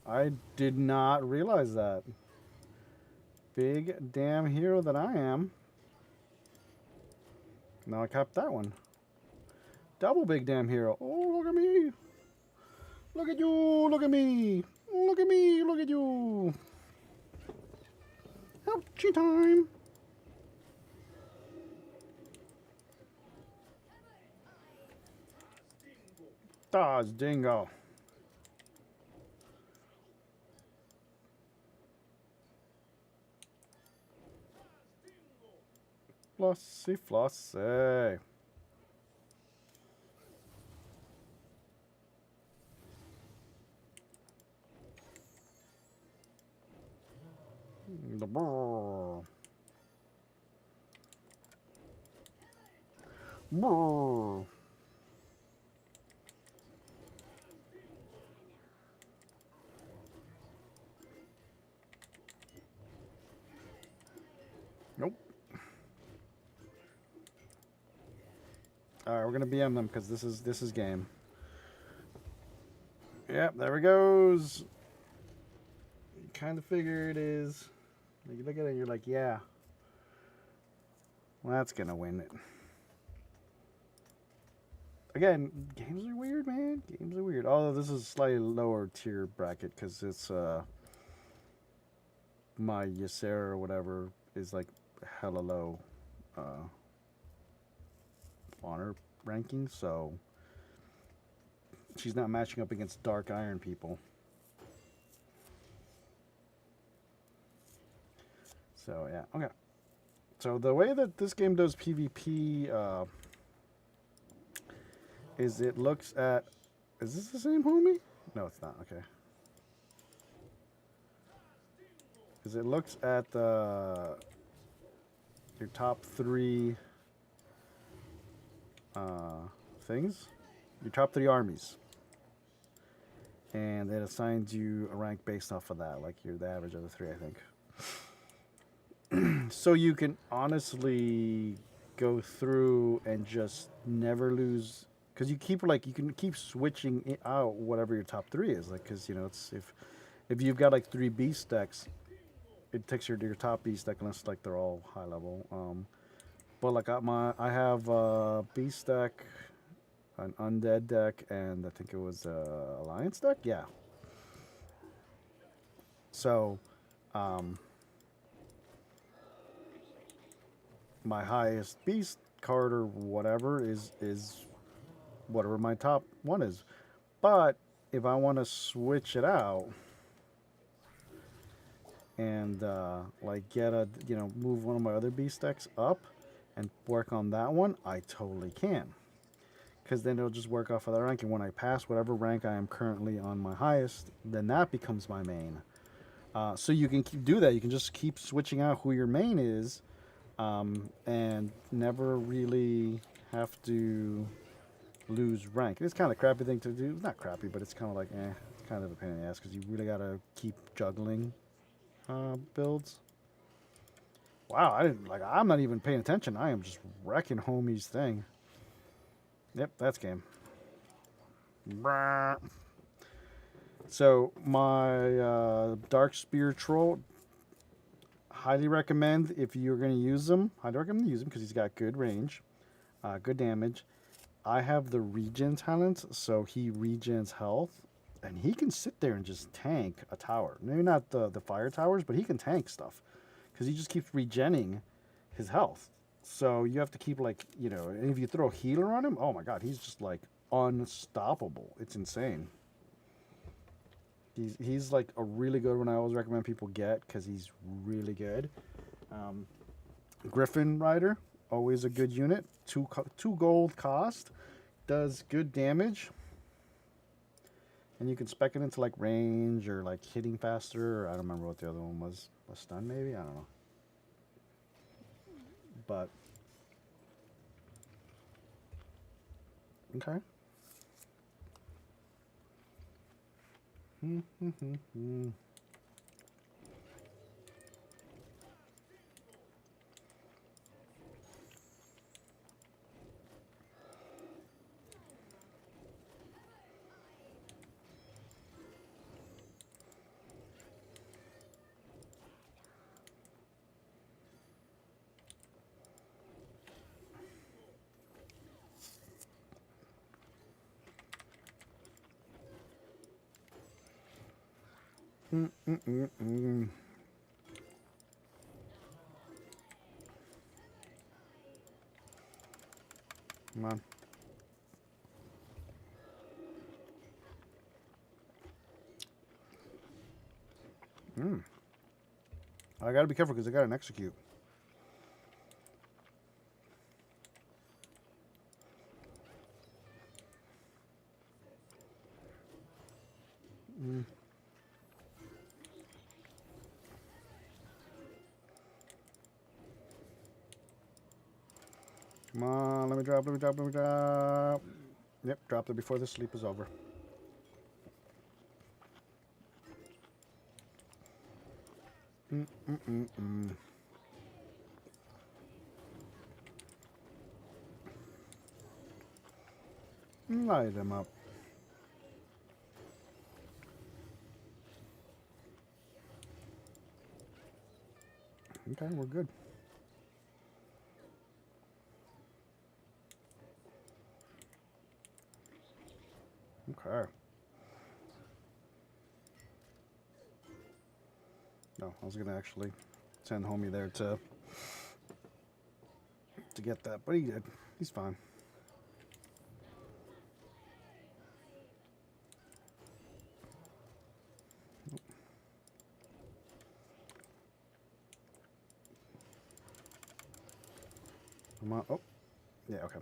I did not realize that. Big damn hero that I am. Now I capped that one. Double big damn hero. Oh, look at me. Look at you. Look at me. Look at me. Look at you. Ouchie time. Dodge dingo. Flossy, flossy. The brrr. Brrr. Nope. All right, we're gonna BM them because this is game. Yep, there he goes. Kind of figure it is. You look at it and you're like, yeah. Well, that's gonna win it. Again, games are weird, man. Games are weird. Although this is slightly lower tier bracket because it's my Ysera or whatever is like hella low honor ranking, so she's not matching up against Dark Iron people. So yeah, okay. So the way that this game does PvP is it looks at. Is this the same homie? No, it's not. Okay. Is it looks at your top three things, your top three armies, and it assigns you a rank based off of that. Like you're the average of the three, I think. So you can honestly go through and just never lose because you keep like you can keep switching out whatever your top three is, like because you know it's if you've got like three beast decks, it takes your top beast deck unless like they're all high level. But like I have beast deck, an undead deck, and I think it was alliance deck. Yeah. So, my highest beast card or whatever is whatever my top one is. But if I want to switch it out and like get a move one of my other beast decks up and work on that one, I totally can. Because then it'll just work off of that rank, and when I pass whatever rank I am currently on my highest, then that becomes my main. So you can do that. You can just keep switching out who your main is, and never really have to lose rank. It's kind of a crappy thing to do. It's not crappy, but it's kind of like, it's kind of a pain in the ass because you really got to keep juggling builds. Wow, I'm not even paying attention. I am just wrecking homie's thing. Yep, that's game. So my Dark Spear Troll, highly recommend if you're going to use him. Highly recommend use him because he's got good range, good damage. I have the regen talent, so he regens health, and he can sit there and just tank a tower. Maybe not the fire towers, but he can tank stuff because he just keeps regenning his health. So you have to keep and if you throw a healer on him, oh my god, he's just like unstoppable. It's insane. He's like a really good one. I always recommend people get because he's really good. Griffin Rider, always a good unit. Two gold cost, does good damage, and you can spec it into like range or like hitting faster. Or I don't remember what the other one was. A stun maybe, I don't know. But okay. Come on. I gotta be careful because I got an execute. Come on, let me drop. Yep, dropped it before the sleep is over. Light him up. Okay, we're good. Okay. No, I was gonna actually send homie there to get that, but he did. He's fine. Come on. Oh, yeah. Okay.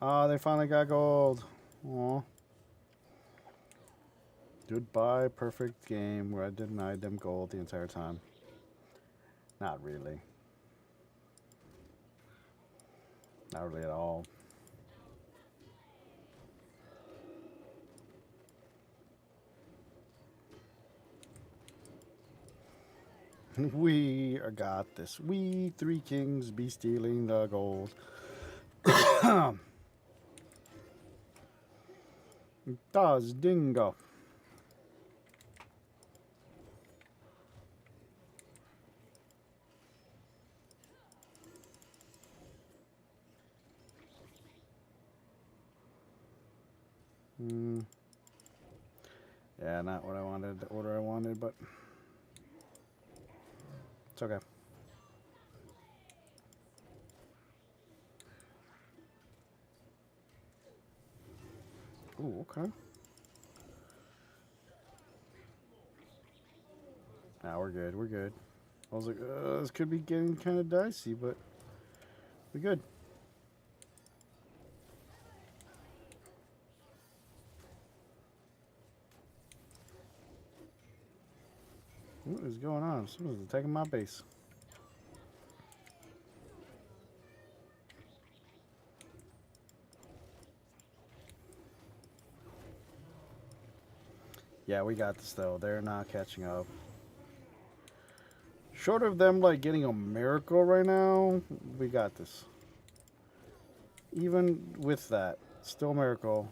Ah, they finally got gold. Aw. Goodbye, perfect game where I denied them gold the entire time. Not really. Not really at all. We got this. We three kings be stealing the gold. Does dingo. Mm, yeah, not what I wanted, the order I wanted, but it's okay. Ooh, okay. Nah, we're good. We're good. I was like, this could be getting kind of dicey, but we're good. What is going on? Someone's attacking my base. Yeah, we got this though. They're not catching up. Short of them like getting a miracle right now, we got this. Even with that, still a miracle.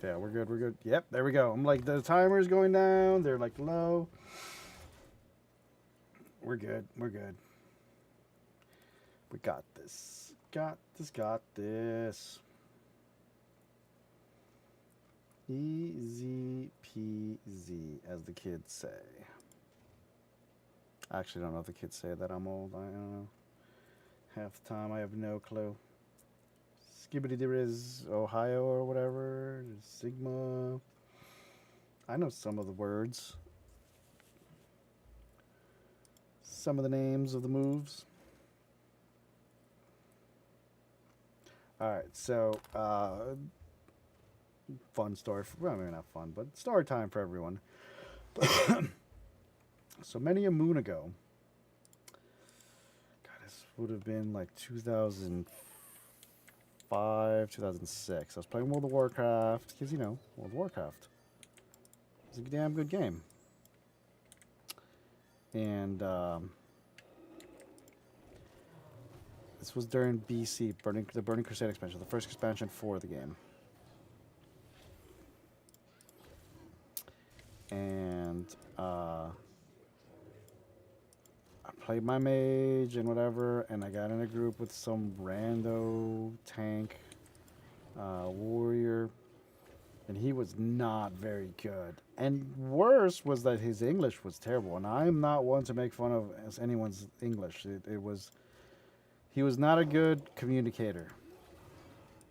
Yeah, we're good. We're good. Yep, there we go. I'm like the timer's going down. They're like low. We're good. We're good. We got this. Got this. Got this. Easy peasy, as the kids say. I actually don't know if the kids say that I'm old. I don't know. Half the time I have no clue. Skibbity there is Ohio or whatever. Sigma. I know some of the words. Some of the names of the moves. Alright, so fun story. Well, maybe not fun, but story time for everyone. So many a moon ago, God, this would have been like 2005, 2006. I was playing World of Warcraft because, you know, World of Warcraft. It's a damn good game. And this was during BC, the Burning Crusade expansion, the first expansion for the game. And I played my mage and whatever, and I got in a group with some rando tank warrior, and he was not very good. And worse was that his English was terrible. And I'm not one to make fun of anyone's English. He was not a good communicator.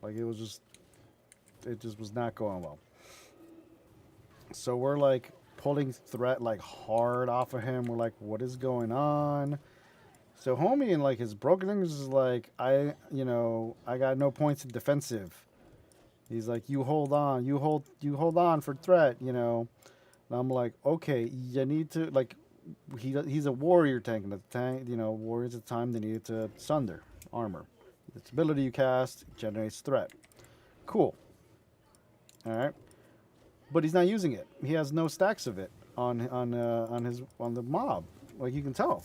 Like it just was not going well. So we're like pulling threat like hard off of him. We're like, what is going on? So homie in like his broken English is like, I got no points in defensive. He's like, you hold on, you hold on for threat, And I'm like, okay, you need to like, he's a warrior tank, and the tank, warriors at the time they needed to sunder armor. Its ability you cast generates threat. Cool. All right, but he's not using it. He has no stacks of it on the mob, like you can tell.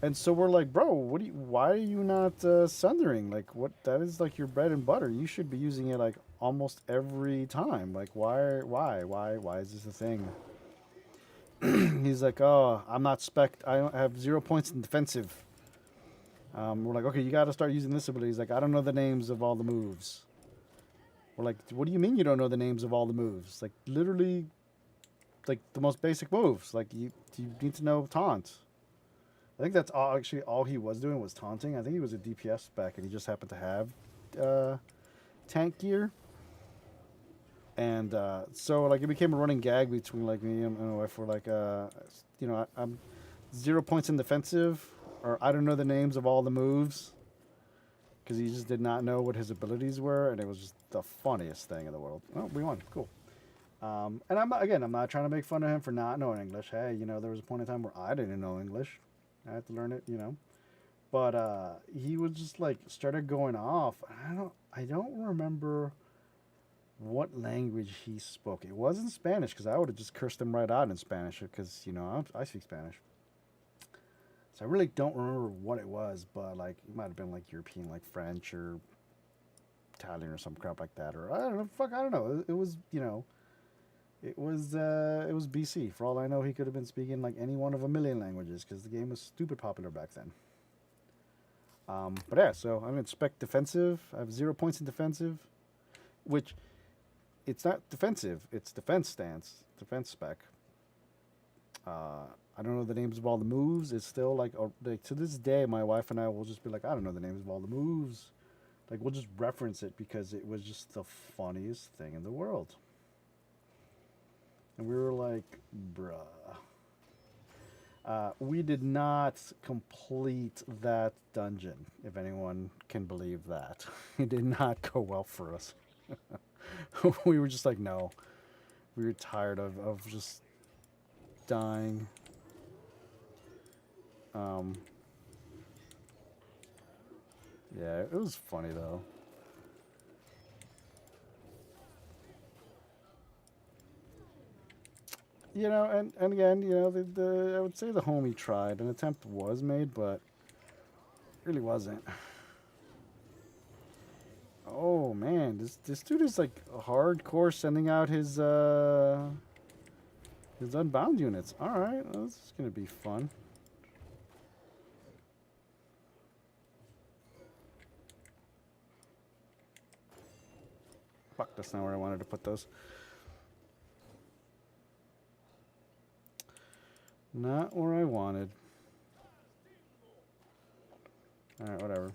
And so we're like, bro, why are you not sundering? Like, what? That is like your bread and butter. You should be using it like almost every time. Like, why is this a thing? He's like, oh, I'm not spec. I don't have 0 points in defensive. We're like, okay, you got to start using this ability. He's like, I don't know the names of all the moves. We're like, what do you mean you don't know the names of all the moves? Like, literally, like the most basic moves. Like, you need to know taunt. I think that's actually all he was doing was taunting. I think he was a DPS spec, and he just happened to have tank gear. And so like it became a running gag between like me and my wife. We're like, I'm 0 points in defensive, or I don't know the names of all the moves, because he just did not know what his abilities were, and it was just the funniest thing in the world. Oh, we won, cool. And I'm not trying to make fun of him for not knowing English. Hey, there was a point in time where I didn't know English. I had to learn it. But he was just like started going off. I don't remember what language he spoke. It wasn't Spanish, because I would have just cursed him right out in Spanish, because I speak Spanish. So I really don't remember what it was, but like it might have been like European, like French or Italian or some crap like that, or I don't know. Fuck, I don't know. It was It was BC. For all I know, he could have been speaking like any one of a million languages because the game was stupid popular back then. But yeah, so I'm gonna expect defensive. I have 0 points in defensive, which it's not defensive. It's defense stance, defense spec. I don't know the names of all the moves. It's still like to this day, my wife and I will just be like, I don't know the names of all the moves. Like we'll just reference it because it was just the funniest thing in the world. And we were like, bruh. We did not complete that dungeon, if anyone can believe that. It did not go well for us. We were just like, no. We were tired of just dying. Um, yeah, it was funny though. And again, the I would say the homie tried. An attempt was made, but it really wasn't. Oh man, this dude is like hardcore sending out his unbound units. All right, well, this is gonna be fun. Fuck, that's not where I wanted to put those. Not where I wanted. All right, whatever.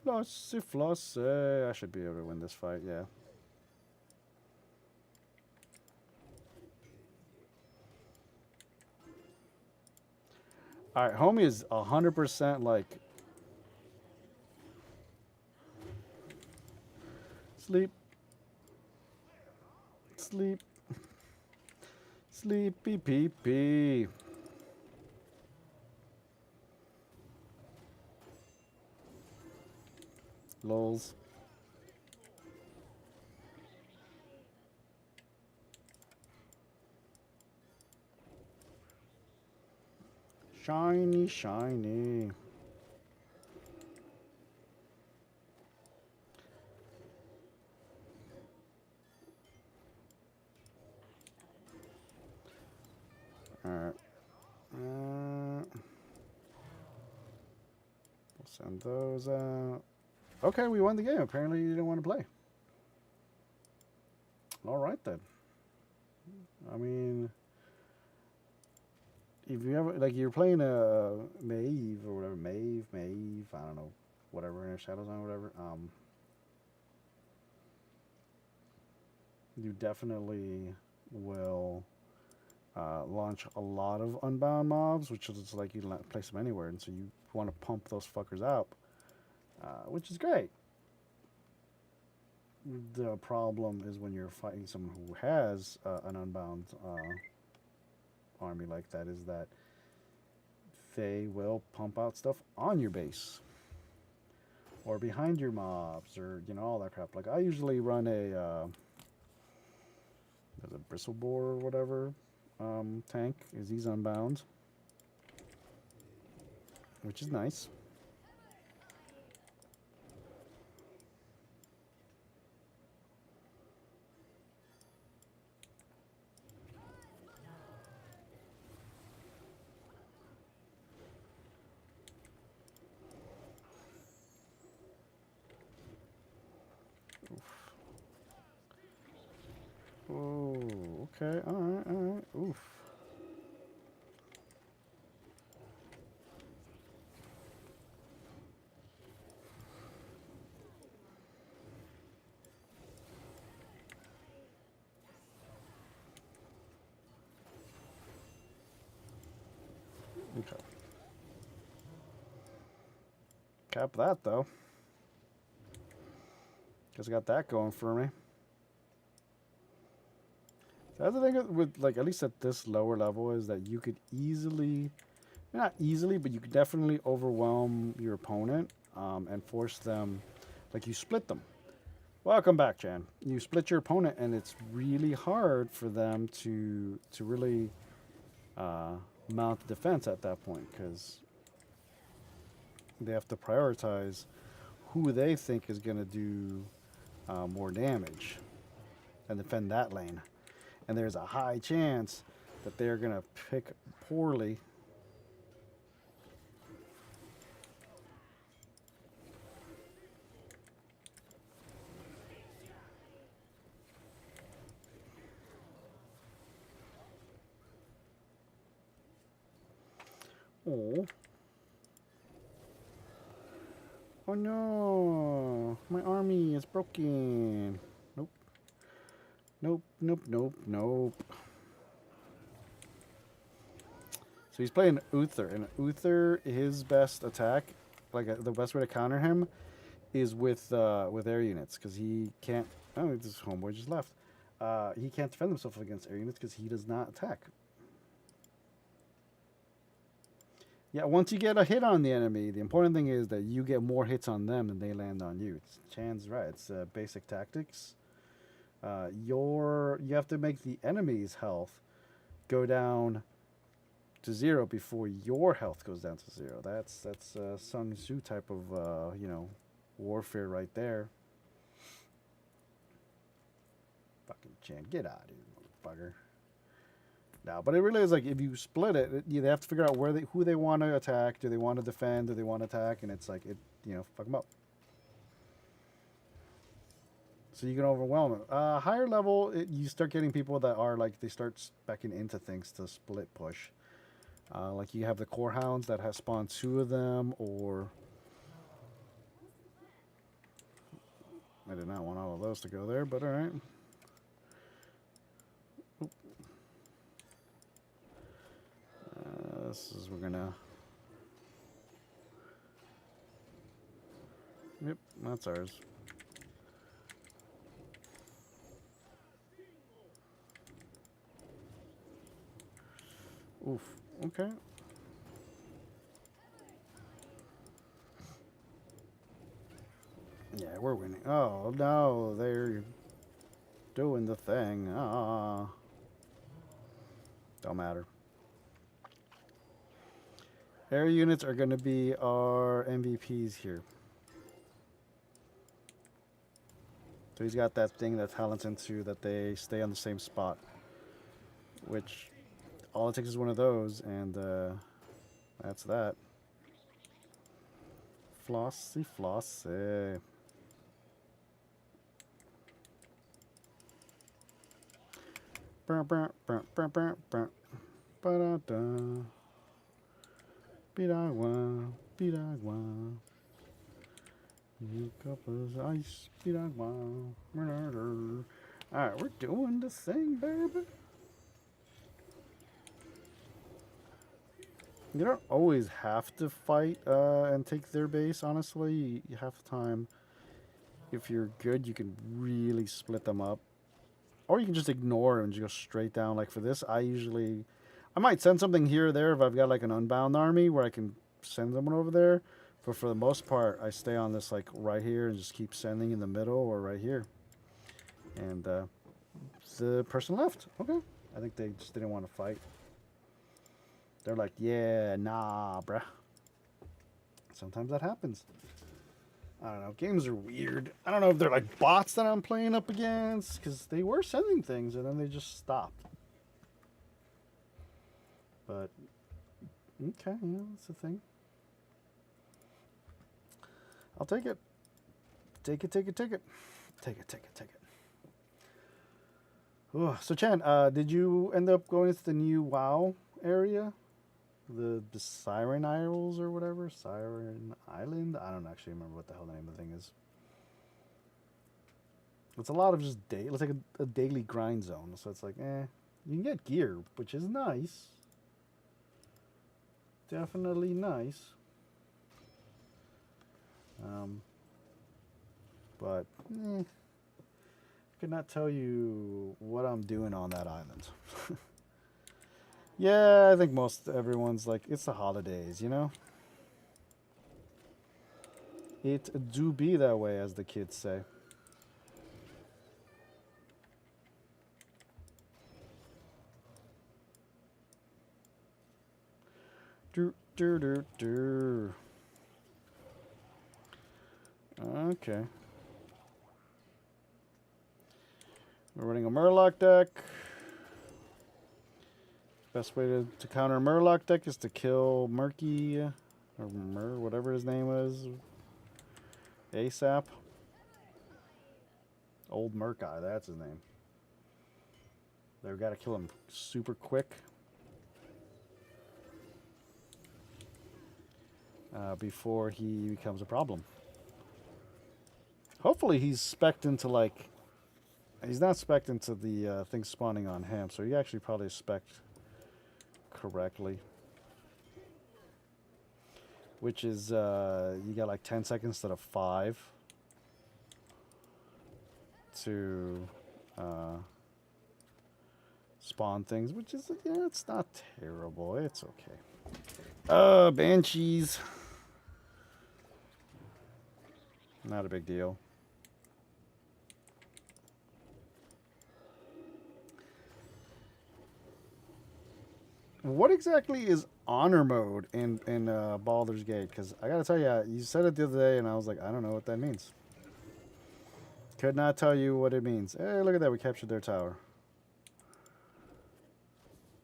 Flossy, flossy. I should be able to win this fight, yeah. All right, homie is 100% like sleep, sleep, sleepy pee pee. Lols. Shiny, shiny. Alright. We'll send those out. Okay, we won the game. Apparently you didn't want to play. Alright then. I mean, if you ever, like, you're playing a Maeve or whatever, Maeve, I don't know, whatever, Inner Shadows on whatever, you definitely will launch a lot of unbound mobs, which is like you can place them anywhere, and so you want to pump those fuckers out, which is great. The problem is when you're fighting someone who has an unbound army like that, is that they will pump out stuff on your base or behind your mobs, or all that crap. Like I usually run there's a bristle boar or whatever tank. Is he's unbound, which is nice. Oh, okay. All right, all right. Oof. Okay. Cap that though. Guess I got that going for me. That's the thing with, like, at least at this lower level, is that you could easily, not easily, but you could definitely overwhelm your opponent and force them, like you split them. Welcome back, Chan. You split your opponent, and it's really hard for them to really mount defense at that point, because they have to prioritize who they think is going to do more damage and defend that lane. And there's a high chance that they're going to pick poorly. Oh. Oh no, my army is broken. Nope. Nope, nope, nope, nope. So he's playing Uther, and Uther, his best attack, like the best way to counter him, is with air units, because he can't. Oh, this homeboy just left. He can't defend himself against air units because he does not attack. Yeah, once you get a hit on the enemy, the important thing is that you get more hits on them than they land on you. Chan's right. It's basic tactics. You have to make the enemy's health go down to 0 before your health goes down to 0. That's Sun Tzu type of warfare right there. Fucking Chan, get out of here, motherfucker. No, but it really is like if you split it, they have to figure out who they want to attack. Do they want to defend? Do they want to attack? And it's like fuck them up. So you can overwhelm it. Higher level, you start getting people that are like they start speccing into things to split push. Like you have the core hounds that have spawned 2 of them, or I did not want all of those to go there, but all right. This is, we're gonna. Yep, that's ours. Oof. Okay. Yeah, we're winning. Oh no, they're doing the thing. Don't matter. Air units are going to be our MVPs here. So he's got that thing that talents into that they stay on the same spot. Which, all it takes is one of those, and that's that. Flossy, flossy. Ba-da-da. Piragua, piragua. You cup of ice, piragua. Alright, we're doing the thing, baby. You don't always have to fight and take their base, honestly. You half the time, if you're good, you can really split them up. Or you can just ignore it and just go straight down. Like for this, I might send something here or there if I've got like an unbound army where I can send someone over there. But for the most part, I stay on this like right here and just keep sending in the middle or right here. And the person left. Okay. I think they just didn't want to fight. They're like, yeah, nah, bruh. Sometimes that happens. I don't know. Games are weird. I don't know if they're like bots that I'm playing up against, because they were sending things and then they just stopped. But, okay, yeah, that's the thing. I'll take it. Take it, take it, take it. Take it, take it, take it. Ooh, so, Chan, did you end up going to the new WoW area? The Siren Isles or whatever? Siren Island? I don't actually remember what the hell the name of the thing is. It's a lot of just it's like a daily grind zone. So it's like, you can get gear, which is nice. Definitely nice. But, I could not tell you what I'm doing on that island. Yeah, I think everyone's like, it's the holidays, you know? It do be that way, as the kids say. Okay. We're running a Murloc deck. Best way to counter a Murloc deck is to kill Murky, or whatever his name is, ASAP. Old Murkeye, that's his name. They've got to kill him super quick. Before he becomes a problem. Hopefully he's spec'd into like... He's not spec'd into the thing spawning on him, so he actually probably spec'd correctly. Which is, you got like 10 seconds instead of 5 to spawn things, which is, yeah, it's not terrible. It's okay. Banshees. Not a big deal. What exactly is honor mode in Baldur's Gate? Because I gotta tell you, you said it the other day, and I was like, I don't know what that means. Could not tell you what it means. Hey, look at that, we captured their tower.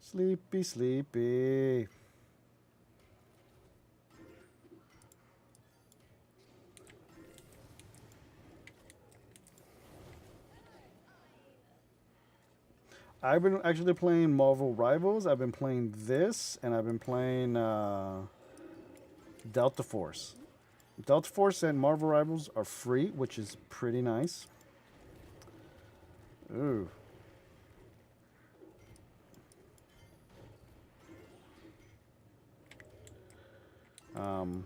Sleepy, sleepy. I've been actually playing Marvel Rivals. I've been playing this, and I've been playing Delta Force. Delta Force and Marvel Rivals are free, which is pretty nice. Ooh. And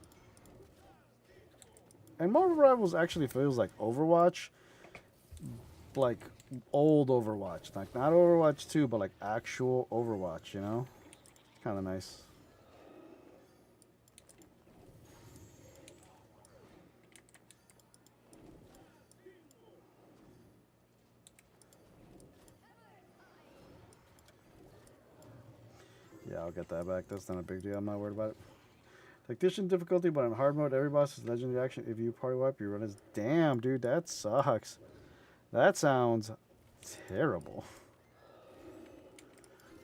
Marvel Rivals actually feels like Overwatch, like old Overwatch, like not Overwatch 2, but like actual Overwatch, you know? Kind of nice. Yeah, I'll get that back. That's not a big deal. I'm not worried about it. Tactician difficulty, but on hard mode, every boss is legendary action. If you party wipe, you run as... Damn, dude, that sucks. That sounds terrible.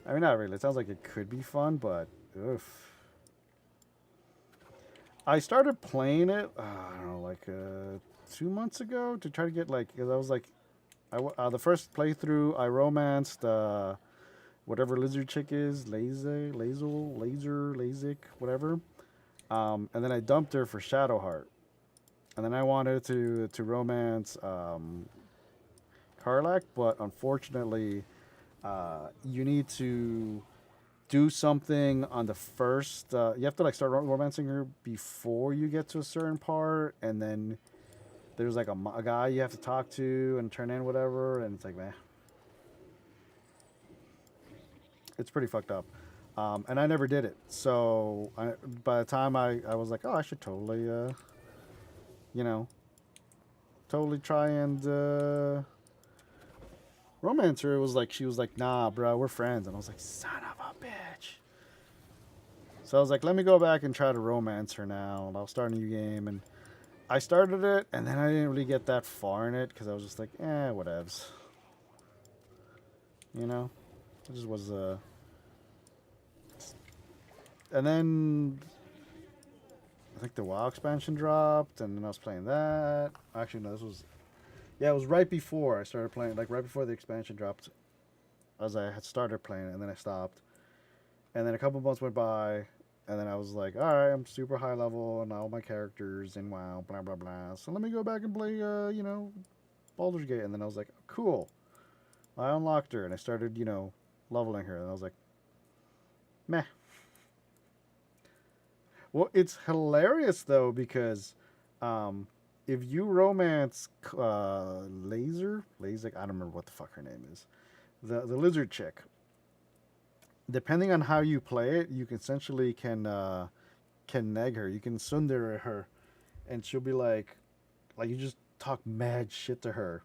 I mean, not really. It sounds like it could be fun, but... Oof. I started playing it, I don't know, like 2 months ago to try to get, like... Because I was like... the first playthrough, I romanced... whatever lizard chick is, Lazik, whatever. And then I dumped her for Shadowheart. And then I wanted to romance Karlach, but unfortunately, you need to do something on the first... you have to like start romancing her before you get to a certain part, and then there's like a guy you have to talk to and turn in whatever, and it's like, man. It's pretty fucked up. And I never did it. So by the time I was like, oh, I should totally, you know, totally try and romance her. It was like, she was like, nah, bro, we're friends. And I was like, son of a bitch. So I was like, let me go back and try to romance her now. And I'll start a new game. And I started it, and then I didn't really get that far in it because I was just like, whatevs. You know? It just was... And then I think the WoW expansion dropped, and then I was playing that. Actually, no, this was... Yeah, it was right before I started playing, like right before the expansion dropped, as I had started playing it, and then I stopped. And then a couple months went by, and then I was like, alright, I'm super high level, and all my characters in WoW, blah, blah, blah. So let me go back and play, you know, Baldur's Gate. And then I was like, cool. I unlocked her, and I started, you know, leveling her, and I was like, meh. Well, it's hilarious though because if you romance Lazik, I don't remember what the fuck her name is, the lizard chick. Depending on how you play it, you can essentially can neg her. You can tsundere her, and she'll be like you just talk mad shit to her,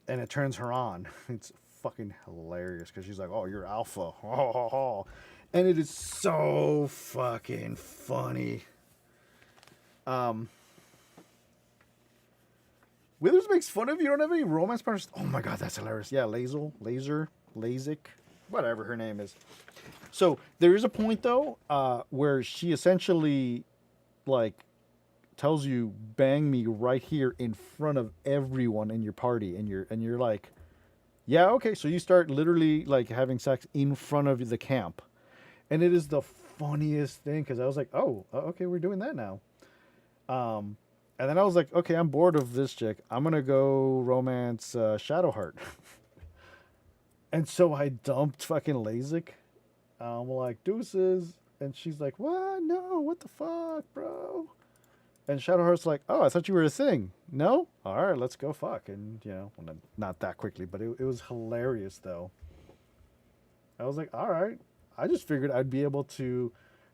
and it turns her on. It's fucking hilarious because she's like, "Oh, you're alpha." And it is so fucking funny. Withers makes fun of you don't have any romance partners. Oh my god, that's hilarious. Yeah, Lazik, whatever her name is. So there is a point though, where she essentially like tells you bang me right here in front of everyone in your party, and you're like, yeah, okay. So you start literally like having sex in front of the camp, and it is the funniest thing because I was like, oh, okay, we're doing that now. Um, and then I was like, okay, I'm bored of this chick. I'm gonna go romance Shadowheart. And so I dumped fucking Lasik. I'm like, deuces. And she's like, what? No, what the fuck, bro? And Shadowheart's like, oh, I thought you were a thing. No? All right, let's go fuck. And, you know, well, not that quickly, but it was hilarious, though. I was like, all right. I just figured I'd be able to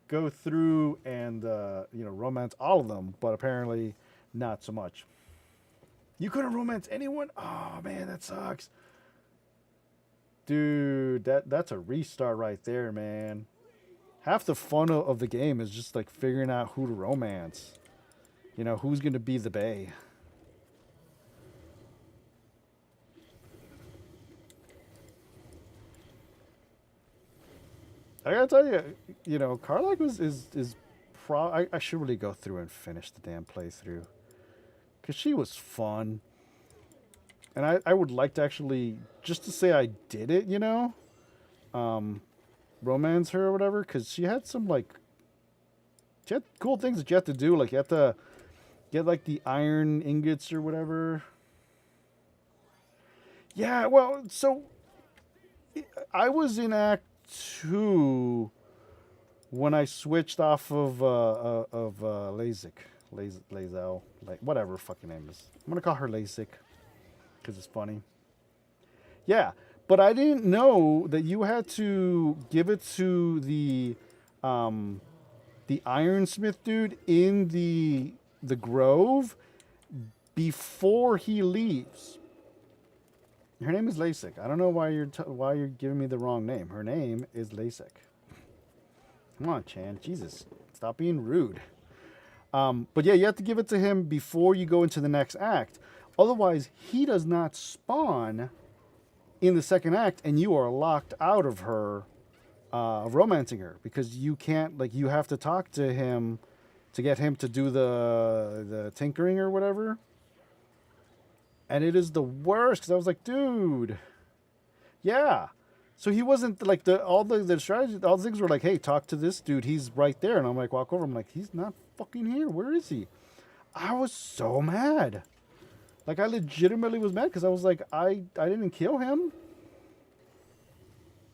go through and, romance all of them, but apparently not so much. You couldn't romance anyone? Oh, man, that sucks. Dude, that's a restart right there, man. Half the fun of the game is just like figuring out who to romance. You know, who's going to be the bae. I gotta tell you, you know, Karlach I should really go through and finish the damn playthrough. Because she was fun. And I would like to actually, just to say I did it, you know, romance her or whatever, because she had cool things that you have to do. Like, you have to get, like, the iron ingots or whatever. Yeah, well, so, I was in Act 2 when I switched off of Lazel, like, whatever fucking name is. I'm going to call her Lasik. Because it's funny. Yeah, but I didn't know that you had to give it to the ironsmith dude in the grove before he leaves. Her name is Lasik. I don't know why you're giving me the wrong name. Her name is Lasik. Come on, Chan. Jesus, stop being rude. But yeah, you have to give it to him before you go into the next act. Otherwise, he does not spawn in the second act, and you are locked out of her, of romancing her, because you can't, like, you have to talk to him to get him to do the tinkering or whatever. And it is the worst, because I was like, dude, yeah. So he wasn't, like, all the strategy, all the things were like, hey, talk to this dude, he's right there. And I'm like, walk over, I'm like, he's not fucking here, where is he? I was so mad. Like, I legitimately was mad because I was like, I didn't kill him.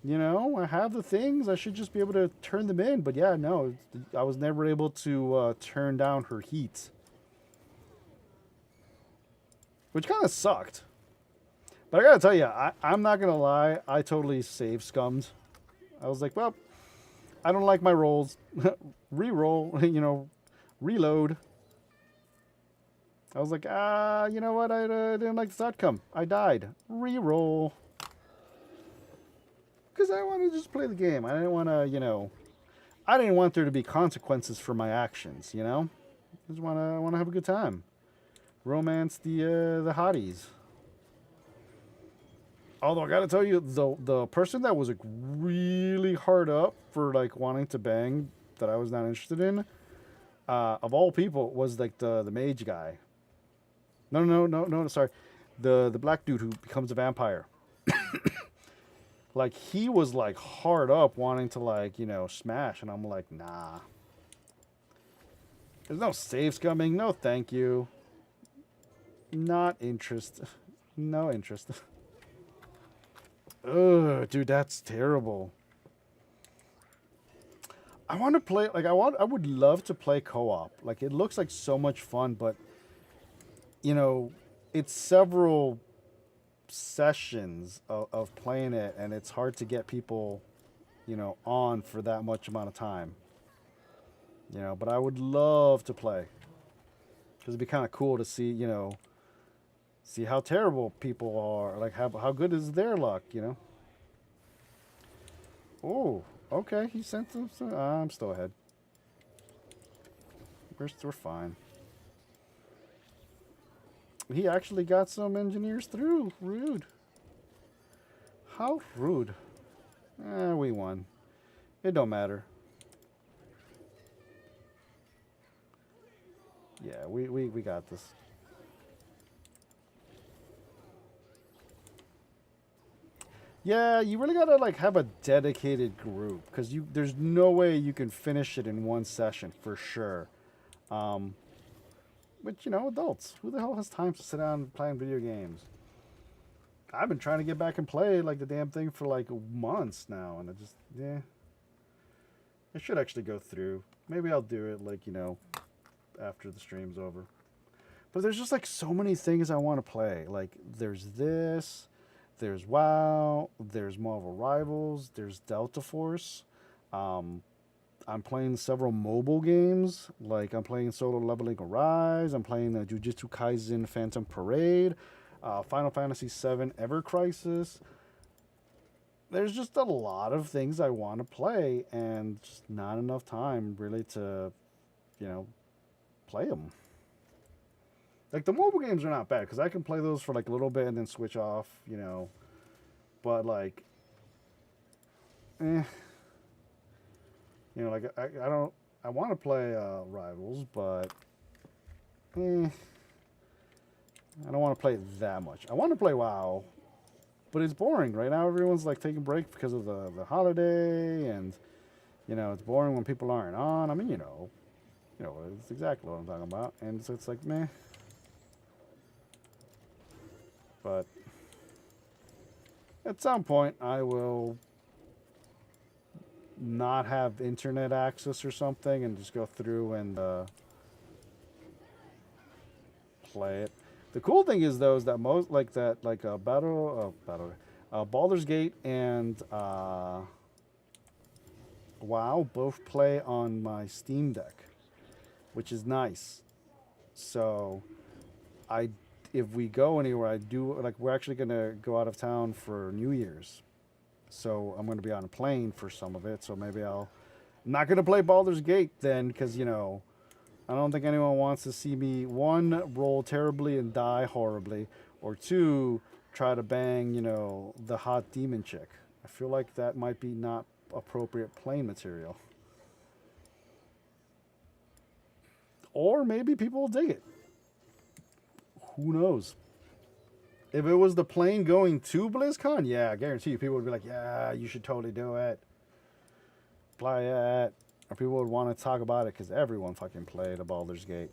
You know, I have the things. I should just be able to turn them in. But yeah, no, I was never able to turn down her heat. Which kind of sucked. But I gotta tell you, I'm not gonna lie. I totally save scummed. I was like, well, I don't like my rolls. Re-roll, reload. I was like, you know what? I didn't like this outcome. I died. Reroll. Because I wanted to just play the game. I didn't want to, I didn't want there to be consequences for my actions, you know? I just want to have a good time. Romance the hotties. Although I gotta tell you, the person that was like really hard up for like wanting to bang that I was not interested in, of all people, was like the mage guy. No, sorry. The black dude who becomes a vampire. Like, he was, like, hard up wanting to, like, smash. And I'm like, nah. There's no saves coming. No thank you. Not interest. No interest. Ugh, dude, that's terrible. I want to play, like, I would love to play co-op. Like, it looks like so much fun, but it's several sessions of playing it, and it's hard to get people, on for that much amount of time. But I would love to play. Because it'd be kind of cool to see, see how terrible people are. Like, how good is their luck, Oh, okay, he sent some. I'm still ahead. We're fine. He actually got some engineers through. Rude. How rude. We won. It don't matter. Yeah, we got this. Yeah, you really gotta like have a dedicated group because there's no way you can finish it in one session for sure. Um, but you know, adults, who the hell has time to sit down and play video games? I've been trying to get back and play like the damn thing for like months now, and yeah, I should actually go through. Maybe I'll do it like after the stream's over. But there's just like so many things I want to play. Like there's this, there's WoW, there's Marvel Rivals, there's Delta Force. Um, I'm playing several mobile games. Like I'm playing Solo Leveling Arise. I'm playing the Jujutsu Kaisen Phantom Parade, Final Fantasy VII Ever Crisis. There's just a lot of things I want to play, and just not enough time really to, you know, play them. Like the mobile games are not bad because I can play those for like a little bit and then switch off, But like, like I don't. I want to play Rivals, but I don't want to play that much. I want to play WoW, but it's boring right now. Everyone's like taking breaks because of the holiday, and it's boring when people aren't on. I mean, it's exactly what I'm talking about, and so it's like meh. But at some point, I will not have internet access or something and just go through and play it. The cool thing is though is that most like Baldur's Gate and WoW both play on my Steam Deck, which is nice. So if we go anywhere, I do like we're actually gonna go out of town for New Year's, so I'm gonna be on a plane for some of it. So maybe I'm not gonna play Baldur's Gate then, because I don't think anyone wants to see me one roll terribly and die horribly, or two try to bang the hot demon chick. I feel like that might be not appropriate plane material. Or maybe people will dig it. Who knows? If it was the plane going to BlizzCon, yeah, I guarantee you people would be like, yeah, you should totally do it. Play it. Or people would want to talk about it because everyone fucking played a Baldur's Gate.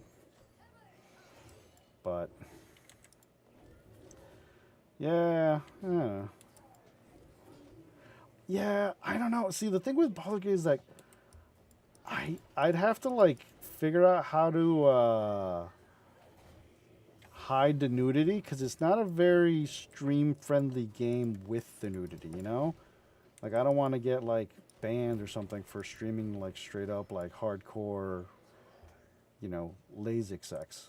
But, yeah, I don't know. See, the thing with Baldur's Gate is like, I'd have to like figure out how to hide the nudity because it's not a very stream friendly game with the nudity, Like I don't want to get like banned or something for streaming like straight up like hardcore, Lasik sex.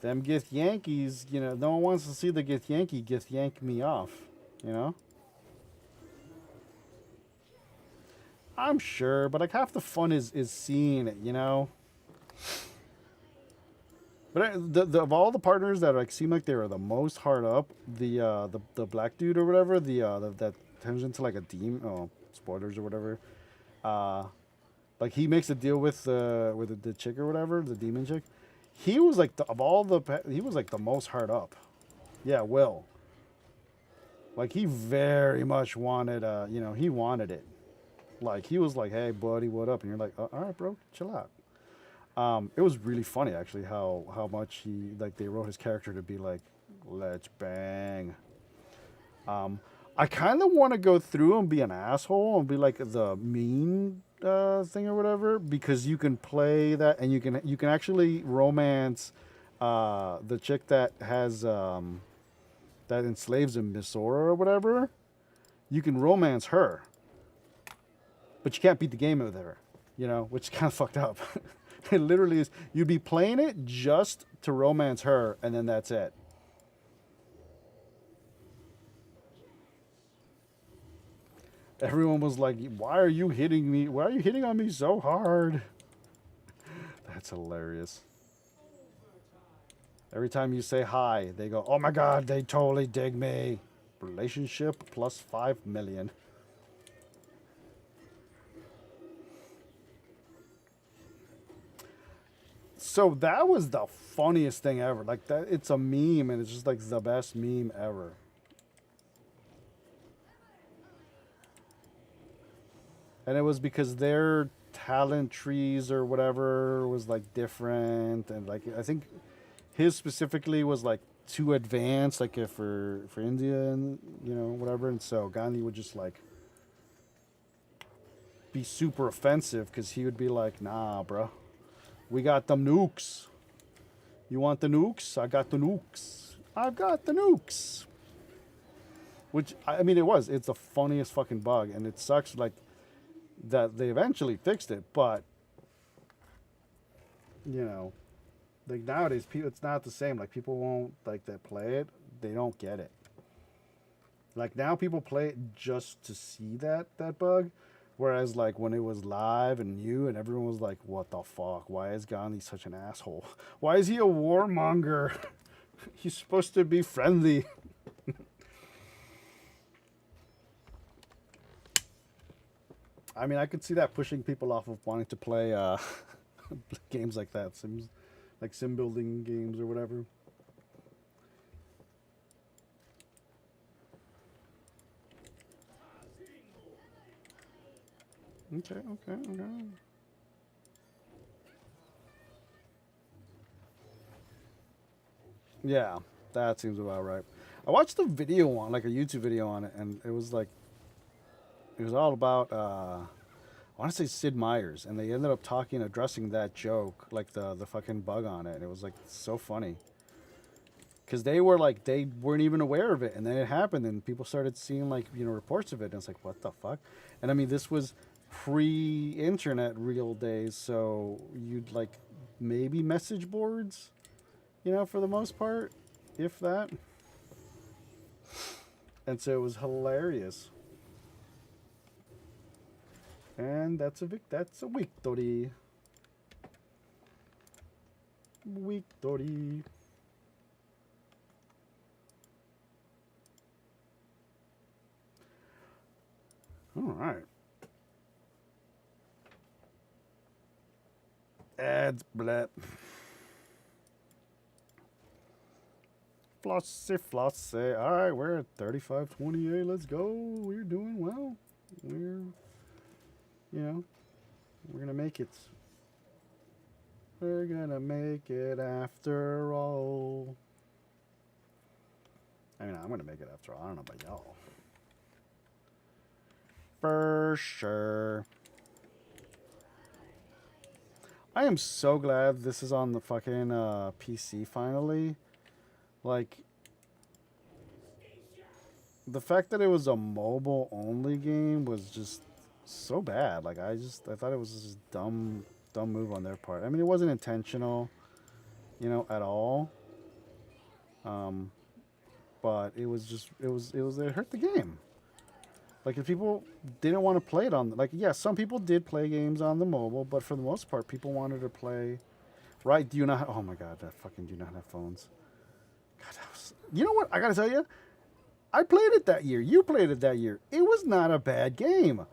Them Gith Yankees, no one wants to see the Gith yank me off, I'm sure, but like half the fun is seeing it, But of all the partners that like seem like they were the most hard up, the black dude or whatever, that turns into like a demon. Oh, spoilers or whatever. Like he makes a deal with the chick or whatever, the demon chick. He was like he was like the most hard up. Yeah, Will. Like he very much wanted he wanted it. Like he was like, hey buddy, what up? And you're like, all right, bro, chill out. It was really funny actually how much they wrote his character to be like, let's bang. I kind of want to go through and be an asshole and be like the mean thing or whatever, because you can play that and you can actually romance the chick that has that enslaves him, Miss Sora or whatever. You can romance her, but you can't beat the game with her, which is kind of fucked up. It literally is. You'd be playing it just to romance her, and then that's it. Everyone was like, why are you hitting me? Why are you hitting on me so hard? That's hilarious. Every time you say hi, they go, "Oh my God, they totally dig me." Relationship plus 5 million. So that was the funniest thing ever. Like that, it's a meme, and it's just like the best meme ever. And it was because their talent trees or whatever was like different, and like I think his specifically was like too advanced, like for India and whatever. And so Gandhi would just like be super offensive because he would be like, "Nah, bro, we got them nukes. You want the nukes? I got the nukes. I've got the nukes." Which I mean, it's the funniest fucking bug, and it sucks like that they eventually fixed it, but you know, like nowadays, people it's not the same. Like people won't like that play it, they don't get it. Like now, people play it just to see that bug, whereas like when it was live and new, and everyone was like, "What the fuck? Why is Gandhi such an asshole? Why is he a warmonger? He's supposed to be friendly." I mean, I could see that pushing people off of wanting to play games like that, sim building games or whatever. Okay, okay, okay. Yeah, that seems about right. I watched a video on like a YouTube video on it, and it was all about I want to say Sid Meier's, and they ended up addressing that joke, like the fucking bug on it. And it was like so funny because they weren't even aware of it, and then it happened, and people started seeing like reports of it, and it's like what the fuck. And I mean, this was pre-internet real days, so you'd like maybe message boards, for the most part, if that. And so it was hilarious. And that's a victory. Victory. All right. Ads, blep. Flossy, flossy. All right, we're at 35:28. Let's go. We're doing well. You know, we're gonna make it. We're gonna make it after all. I mean, I'm gonna make it after all. I don't know about y'all. For sure. I am so glad this is on the fucking PC finally. Like, the fact that it was a mobile only game was just so bad. Like, I thought it was just dumb move on their part. I mean, it wasn't intentional, at all. Um, but it hurt the game. Like, if people didn't want to play it on, like, yeah, some people did play games on the mobile, but for the most part, people wanted to play. Right? Do you not? Oh my God, that fucking do not have phones. God, you know what? I gotta tell you, I played it that year. You played it that year. It was not a bad game,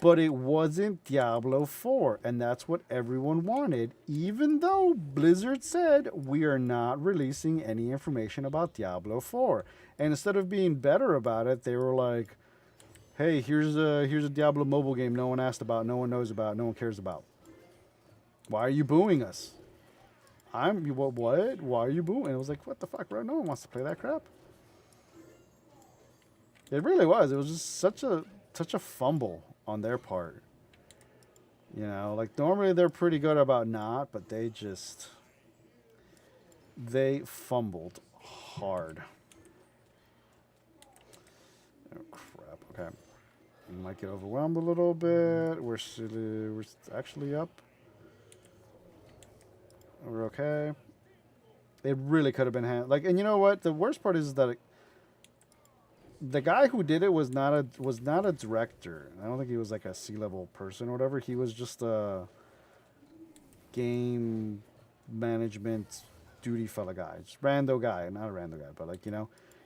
but it wasn't Diablo 4, and that's what everyone wanted. Even though Blizzard said we are not releasing any information about Diablo 4, and instead of being better about it, they were like, "Hey, here's a Diablo mobile game no one asked about, no one knows about, no one cares about. Why are you booing us?" What? Why are you booing? It was like, what the fuck, bro? No one wants to play that crap. It really was. It was just such a fumble on their part. Like normally they're pretty good about not, but they fumbled hard. Oh crap. Okay. We might get overwhelmed a little bit. We're actually up. We're okay. It really could have been like, and you know what? The worst part is that the guy who did it was not a director. I don't think he was like a C-level person or whatever. He was just a game management Duty fella guy, just rando guy, not a rando guy, but like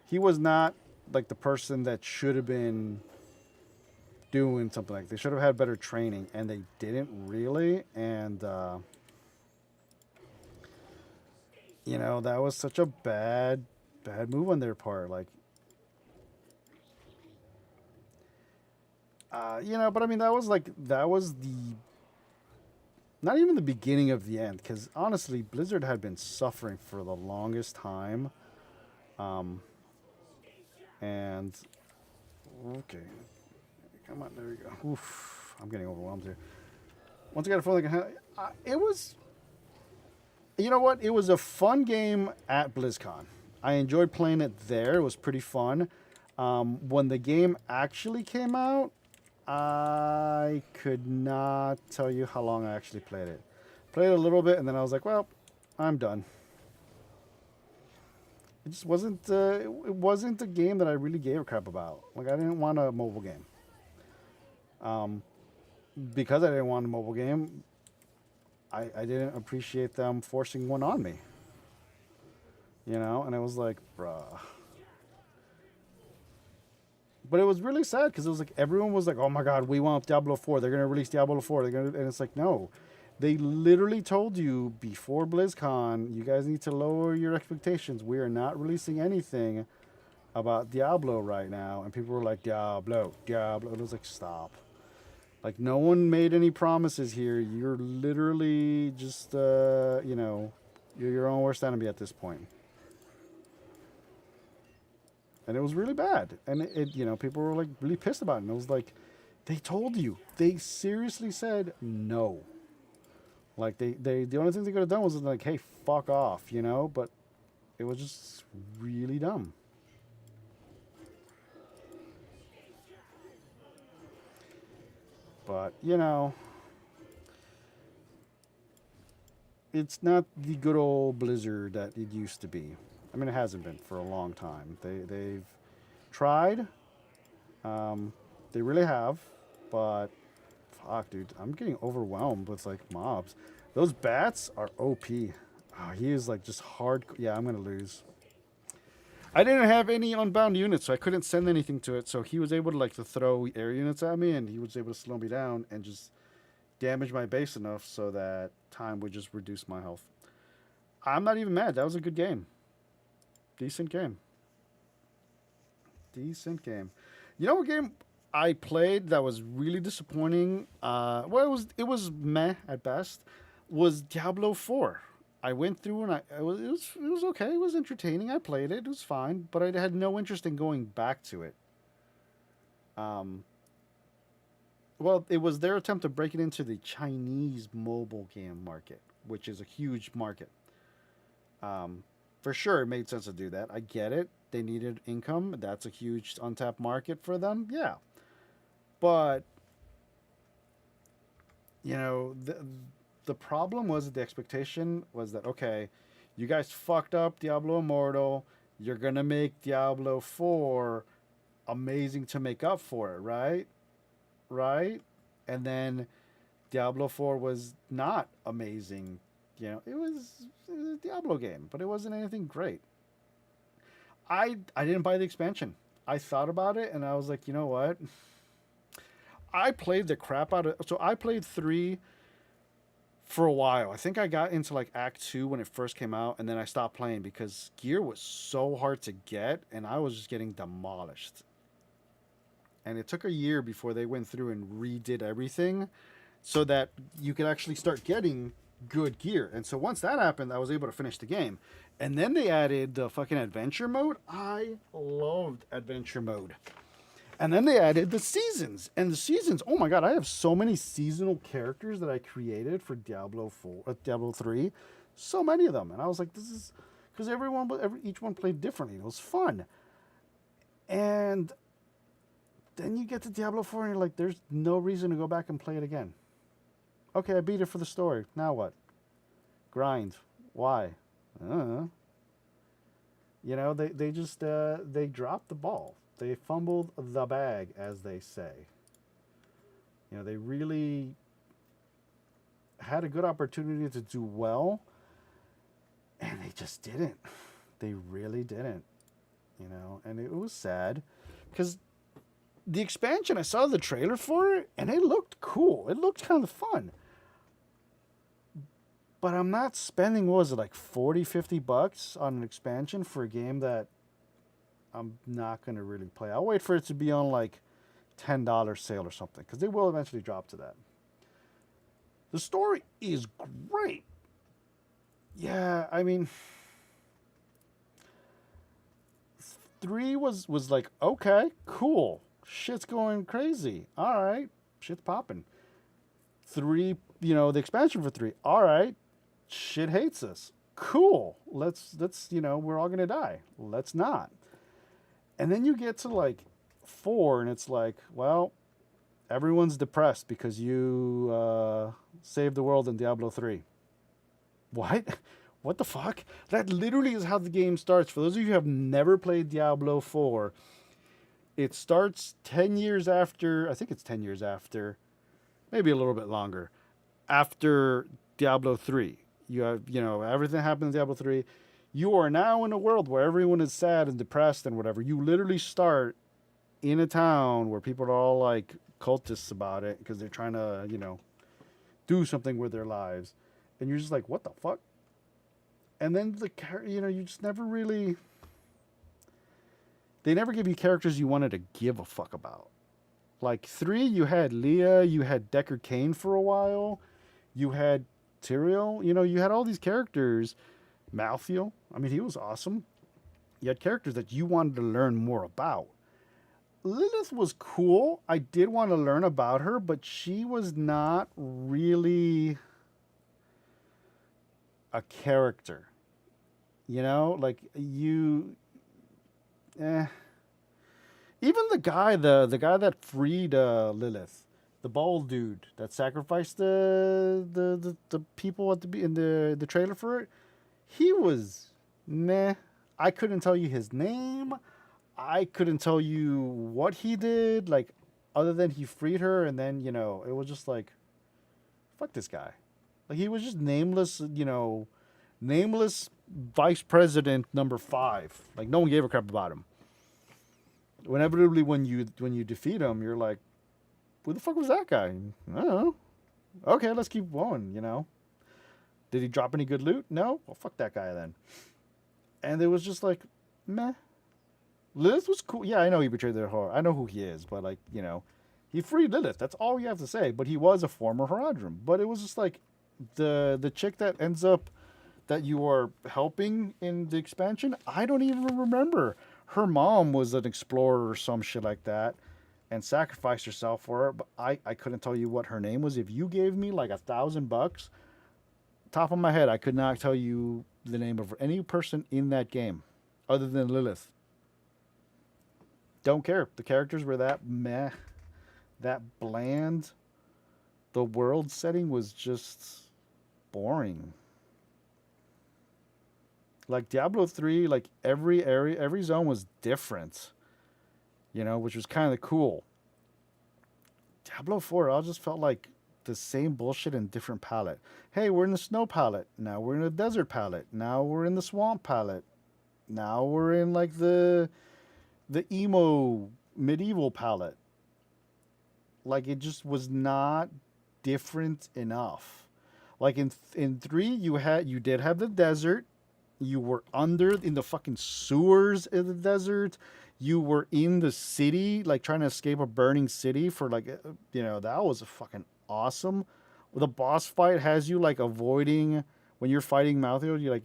he was not like the person that should have been doing something like. They should have had better training, and they didn't really. And that was such a bad move on their part. Like, but I mean, that was the not even the beginning of the end, because honestly, Blizzard had been suffering for the longest time. And okay, come on, there we go. Oof, I'm getting overwhelmed here. Once I got a phone, it was, you know what? It was a fun game at BlizzCon. I enjoyed playing it there. It was pretty fun. When the game actually came out, I could not tell you how long I actually played it. Played a little bit, and then I was like, well, I'm done. It just wasn't. It wasn't a game that I really gave a crap about. Like, I didn't want a mobile game. Because I didn't want a mobile game, I didn't appreciate them forcing one on me. And it was like, bruh. But it was really sad because it was like everyone was like, "Oh my God, we want Diablo 4. They're gonna release Diablo 4. And it's like, no, they literally told you before BlizzCon, you guys need to lower your expectations. We are not releasing anything about Diablo right now. And people were like, Diablo. It was like, stop. Like, no one made any promises here. You're literally just, you're your own worst enemy at this point. And it was really bad. And people were like really pissed about it. And it was like, they told you. They seriously said no. Like, the only thing they could have done was like, hey, fuck off, But it was just really dumb. But, it's not the good old Blizzard that it used to be. I mean, it hasn't been for a long time. They've tried. They really have. But, fuck, dude, I'm getting overwhelmed with, like, mobs. Those bats are OP. Oh, he is, like, just hard. Yeah, I'm going to lose. I didn't have any unbound units, so I couldn't send anything to it. So he was able to, like, to throw air units at me, and he was able to slow me down and just damage my base enough so that time would just reduce my health. I'm not even mad. That was a good game. Decent game. Decent game. You know what game I played that was really disappointing? Well, it was meh at best. Was Diablo 4. I went through and it was okay. It was entertaining. I played it. It was fine, but I had no interest in going back to it. Um, well, it was their attempt to break it into the Chinese mobile game market, which is a huge market. For sure, it made sense to do that. I get it. They needed income. That's a huge untapped market for them. Yeah, but the problem was that the expectation was that, okay, you guys fucked up Diablo Immortal. You're gonna make Diablo 4 amazing to make up for it, right? Right? And then Diablo 4 was not amazing. It was a Diablo game, but it wasn't anything great. I didn't buy the expansion. I thought about it and I was like, you know what? I played the crap out of. So I played 3 for a while. I think I got into like Act 2 when it first came out, and then I stopped playing because gear was so hard to get and I was just getting demolished. And it took a year before they went through and redid everything so that you could actually start getting good gear. And so once that happened, I was able to finish the game. And then they added the fucking adventure mode. I loved adventure mode. And then they added the seasons. And the seasons, oh my god, I have so many seasonal characters that I created for Diablo 4, Diablo 3. So many of them. And I was like, this is because each one played differently. It was fun. And then you get to Diablo 4 and you're like, there's no reason to go back and play it again. Okay, I beat it for the story. Now what? Grind. Why? They just they dropped the ball. They fumbled the bag, as they say. They really had a good opportunity to do well, And they just didn't. They really didn't, and it was sad because the expansion, I saw the trailer for it and it looked cool. It looked kind of fun. But I'm not spending, what was it, like 40, $50 on an expansion for a game that I'm not going to really play. I'll wait for it to be on like $10 sale or something because they will eventually drop to that. The story is great. Yeah, I mean, 3 was like, okay, cool. Shit's going crazy. All right, shit's popping. 3, the expansion for 3. All right, shit hates us. Cool. Let's we're all gonna die. Let's not. And then you get to like 4, and it's like, well, everyone's depressed because you saved the world in Diablo 3. What? What the fuck? That literally is how the game starts. For those of you who have never played Diablo 4, it starts 10 years after, I think it's 10 years after, maybe a little bit longer, after Diablo 3. You have, everything happened in Diablo 3. You are now in a world where everyone is sad and depressed and whatever. You literally start in a town where people are all like cultists about it because they're trying to, do something with their lives. And you're just like, what the fuck? And then you just never really, they never give you characters you wanted to give a fuck about. Like 3, you had Leah, you had Deckard Cain for a while, you had Tyrael, you had all these characters. Malthael, I mean, he was awesome. You had characters that you wanted to learn more about. Lilith was cool. I did want to learn about her, but she was not really a character. Like even the guy that freed Lilith, the bald dude that sacrificed the people in the trailer for it, he was meh. I couldn't tell you his name. I couldn't tell you what he did, like, other than he freed her, and then, it was just like, fuck this guy. Like, he was just nameless, nameless vice president number 5. Like, no one gave a crap about him. Inevitably, when you defeat him, you're like, who the fuck was that guy? I don't know. Okay, let's keep going, Did he drop any good loot? No? Well, fuck that guy then. And it was just like, meh. Lilith was cool. Yeah, I know he betrayed their heart. I know who he is, but like, he freed Lilith. That's all you have to say. But he was a former Haradrim. But it was just like the chick that ends up that you are helping in the expansion. I don't even remember. Her mom was an explorer or some shit like that, and sacrificed herself for her. But I couldn't tell you what her name was. If you gave me like $1,000, top of my head, I could not tell you the name of any person in that game other than Lilith. Don't care. The characters were that meh, that bland. The world setting was just boring. Like Diablo 3, like every area, every zone was different, which was kind of cool. Diablo 4, I just felt like the same bullshit in different palette. Hey, we're in the snow palette. Now we're in the desert palette. Now we're in the swamp palette. Now we're in like the emo medieval palette. Like it just was not different enough. Like in 3, you did have the desert. You were in the fucking sewers in the desert. You were in the city, like trying to escape a burning city for like, that was fucking awesome. The boss fight has you like avoiding when you're fighting Malthael. You like,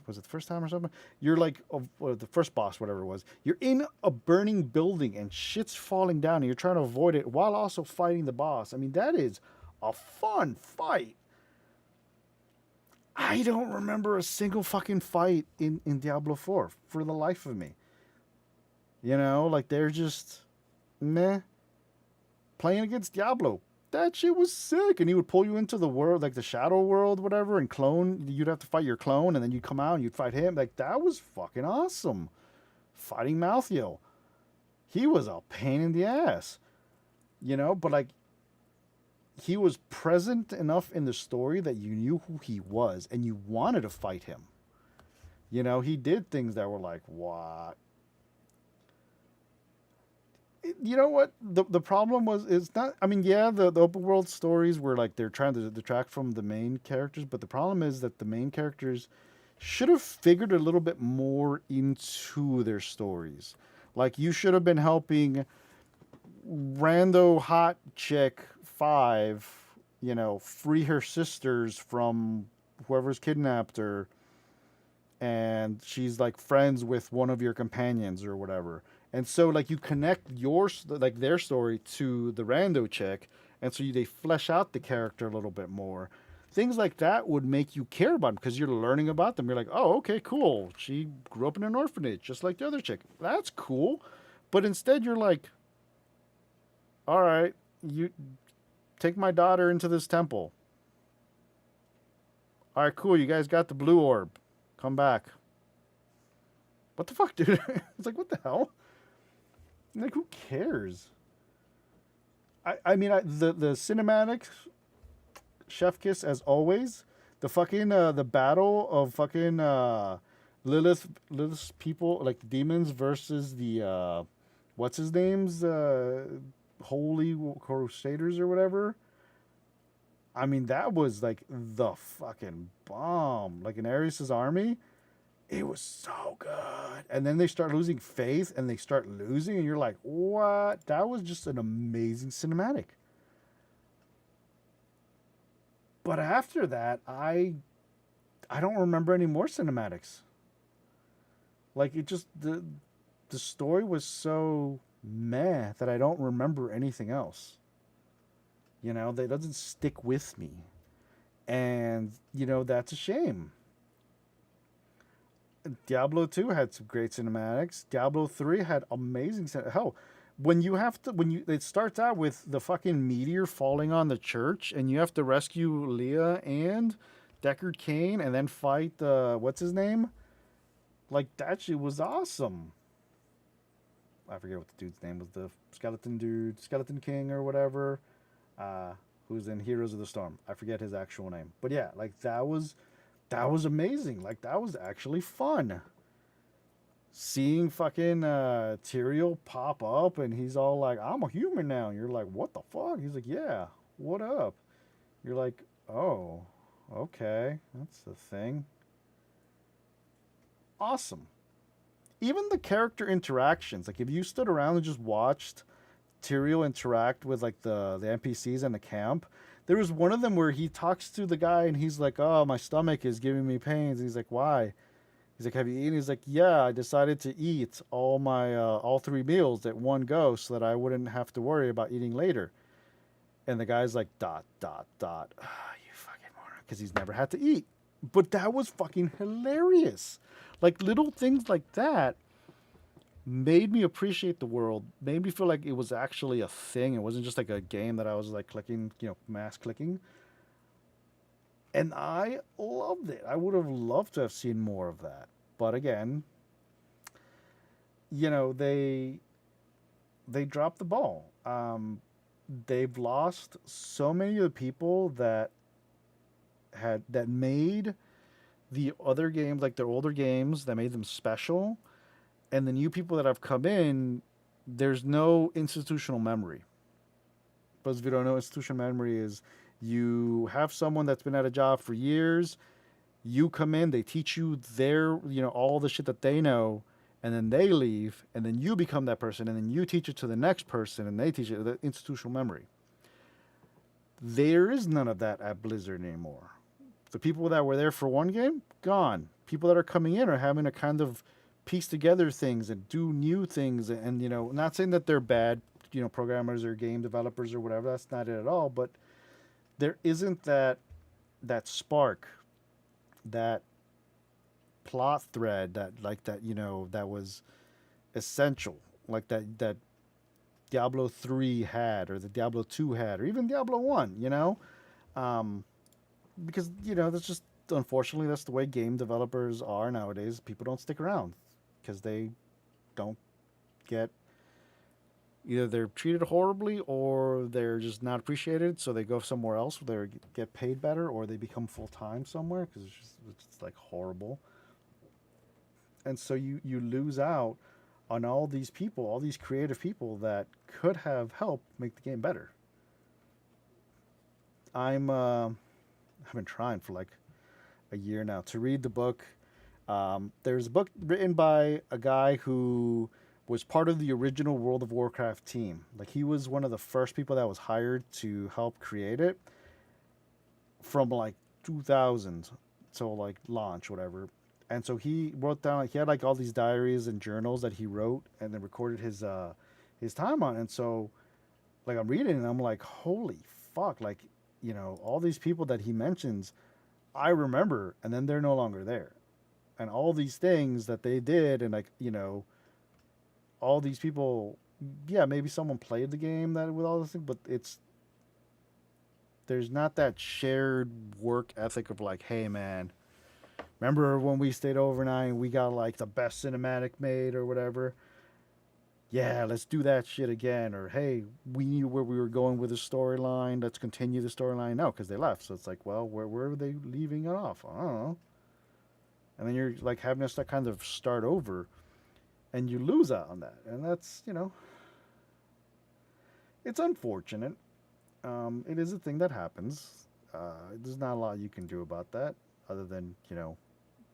was it the first time or something? You're like, the first boss, whatever it was. You're in a burning building and shit's falling down, and you're trying to avoid it while also fighting the boss. I mean, that is a fun fight. I don't remember a single fucking fight in Diablo 4 for the life of me. Like they're just meh. Playing against Diablo, that shit was sick. And he would pull you into the world, like the shadow world, whatever, and clone. You'd have to fight your clone, and then you'd come out and you'd fight him. Like that was fucking awesome. Fighting Malthael, he was a pain in the ass. But like he was present enough in the story that you knew who he was and you wanted to fight him. You know, he did things that were like, what? You know what? The problem was it's not. I mean, yeah, the open world stories were like they're trying to detract from the main characters, but the problem is that the main characters should have figured a little bit more into their stories. Like you should have been helping rando hot chick 5, you know, free her sisters from whoever's kidnapped her, and she's like friends with one of your companions or whatever. And so like you connect your like their story to the rando chick, and so they flesh out the character a little bit more. Things like that would make you care about them because you're learning about them. You're like, oh, okay, cool. She grew up in an orphanage, just like the other chick. That's cool. But instead, you're like, all right, you take my daughter into this temple. All right, cool. You guys got the blue orb. Come back. What the fuck, dude? It's like, what the hell? Like, who cares? The cinematics, chef kiss as always. The fucking the battle of fucking Lilith's people, like the demons versus the what's his name's holy crusaders or whatever. I mean, that was like the fucking bomb. Like in Arius's army, it was so good. And then they start losing faith and they start losing, and you're like, what? That was just an amazing cinematic. But after that, I don't remember any more cinematics. Like it just the story was so meh that I don't remember anything else. You know, that doesn't stick with me. And, you know, that's a shame. Diablo 2 had some great cinematics. Diablo 3 had amazing hell, when you have to when you it starts out with the fucking meteor falling on the church and you have to rescue Leah and Deckard Cain and then fight what's his name? Like that shit was awesome. I forget what the dude's name was, the skeleton dude, Skeleton King or whatever. Uh who's in Heroes of the Storm. I forget his actual name. But yeah, like that was amazing. Like that was actually fun. Seeing fucking Tyrael pop up and he's all like, I'm a human now. And you're like, what the fuck? He's like, yeah, what up? You're like, oh, okay, that's the thing. Awesome. Even the character interactions, like if you stood around and just watched Tyrael interact with like the NPCs in the camp, there was one of them where he talks to the guy and he's like, oh, my stomach is giving me pains. And he's like, why? He's like, have you eaten? He's like, yeah, I decided to eat all 3 meals at one go so that I wouldn't have to worry about eating later. And the guy's like, dot dot dot, you fucking moron, because he's never had to eat. But that was fucking hilarious. Like little things like that made me appreciate the world. Made me feel like it was actually a thing. It wasn't just like a game that I was like clicking, mass clicking. And I loved it. I would have loved to have seen more of that. But again, they dropped the ball. They've lost so many of the people that made the other games, like their older games, that made them special, and the new people that have come in. There's no institutional memory. For those of you who don't know, institutional memory is you have someone that's been at a job for years. You come in, they teach you all the shit that they know, and then they leave, and then you become that person, and then you teach it to the next person, and they teach it the institutional memory. There is none of that at Blizzard anymore. The people that were there for one game, gone. People that are coming in are having to kind of piece together things and do new things, and not saying that they're bad, programmers or game developers or whatever. That's not it at all. But there isn't that spark, that plot thread that was essential, like that Diablo 3 had, or the Diablo 2 had, or even Diablo 1, um, because that's just, unfortunately, that's the way game developers are nowadays. People don't stick around because they don't get, either they're treated horribly or they're just not appreciated, so they go somewhere else where they get paid better, or they become full time somewhere because it's like horrible. and so you lose out on all these people, all these creative people that could have helped make the game better. I've been trying for like a year now to read the book. There's a book written by a guy who was part of the original World of Warcraft team. Like he was one of the first people that was hired to help create it from like 2000 till like launch, whatever. And so he wrote down like he had like all these diaries and journals that he wrote and then recorded his time on. And so like I'm reading and I'm like, holy fuck! Like all these people that he mentions, I remember, and then they're no longer there, and all these things that they did, and like all these people. Yeah, maybe someone played the game that with all this thing, but there's not that shared work ethic of like, hey man, remember when we stayed overnight and we got like the best cinematic made or whatever? Yeah, let's do that shit again. Or hey, we knew where we were going with the storyline. Let's continue the storyline now because they left. So it's like, well, where were they leaving it off? I don't know. And then you're like having us that kind of start over, and you lose out on that, and that's it's unfortunate. It is a thing that happens. There's not a lot you can do about that, other than